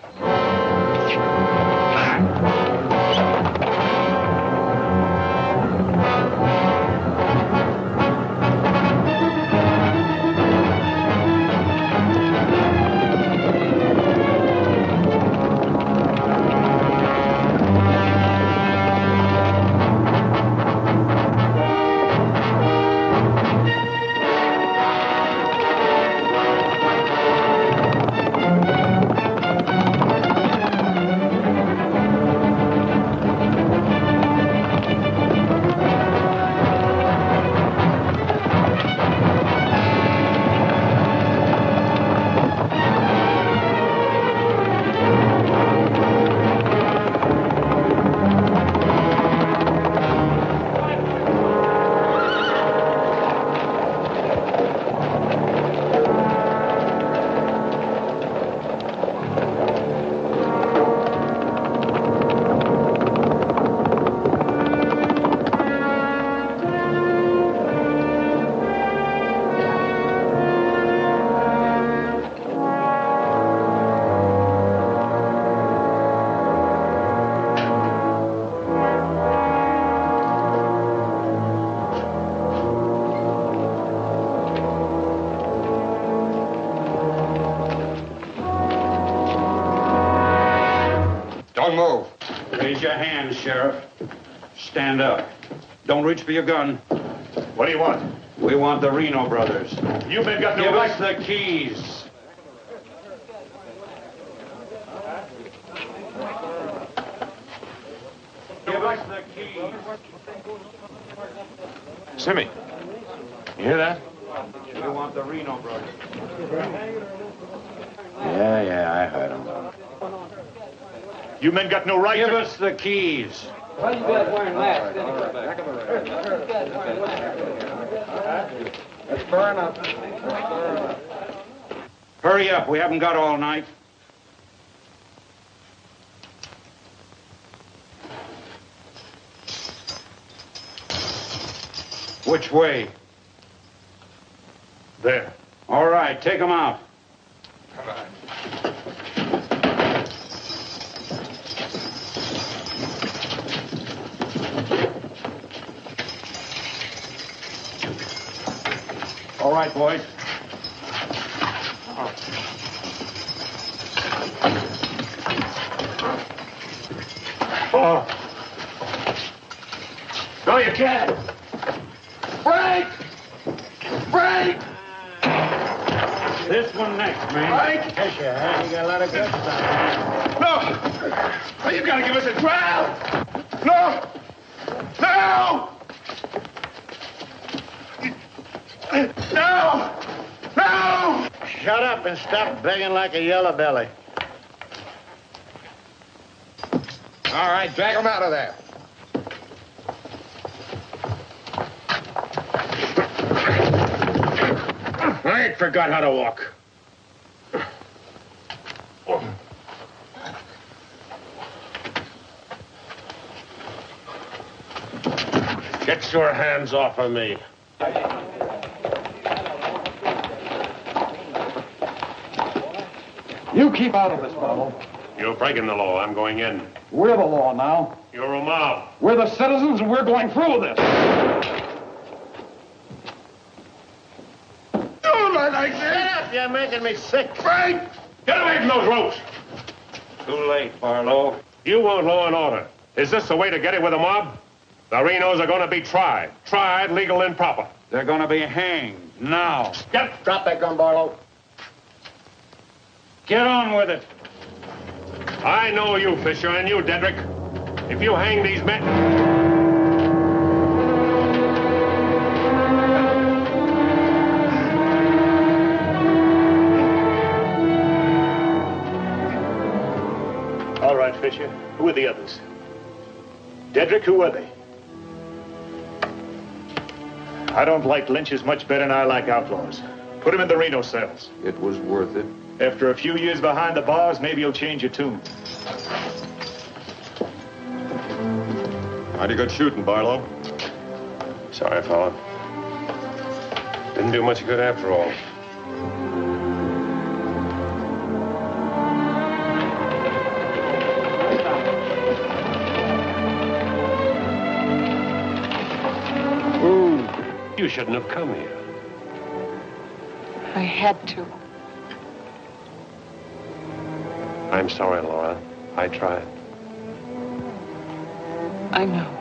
Raise your hands, Sheriff. Stand up. Don't reach for your gun. What do you want? We want the Reno brothers. You men got no Give right. us the keys. Give us the keys. Simmy, you hear that? We want the Reno brothers. Yeah, I heard him. You men got no right. Give us the keys. Why you guys wearing masks anyway? Let's burn up. Hurry up. We haven't got all night. Which way? There. All right, take them out. Come on. All right, boys. Oh. No, you can't. Frank! Frank! This one next, man. Frank! Yes, you have. You got a lot of guts on No! You gotta give us a trial! No! No! No! No! Shut up and stop begging like a yellow belly. All right, drag him out of there. I ain't forgot how to walk. Get your hands off of me. You keep out of this, Barlo. You're breaking the law. I'm going in. We're the law now. You're a mob. We're the citizens, and we're going through with this. Don't like that! up. You're making me sick. Frank! Get away from those ropes! Too late, Barlo. You want law and order. Is this the way to get it with the mob? The Renos are going to be tried. Tried, legal, and proper. They're going to be hanged now. Yep. Drop that gun, Barlo. Get on with it. I know you, Fisher, and you, Dedrick. If you hang these men... All right, Fisher. Who are the others? Dedrick, who are they? I don't like lynches much better than I like outlaws. Put him in the Reno cells. It was worth it. After a few years behind the bars, maybe you'll change your tune. Mighty good shooting, Barlo. Sorry, fella. Didn't do much good after all. You shouldn't have come here. I had to. I'm sorry, Laura. I tried. I know.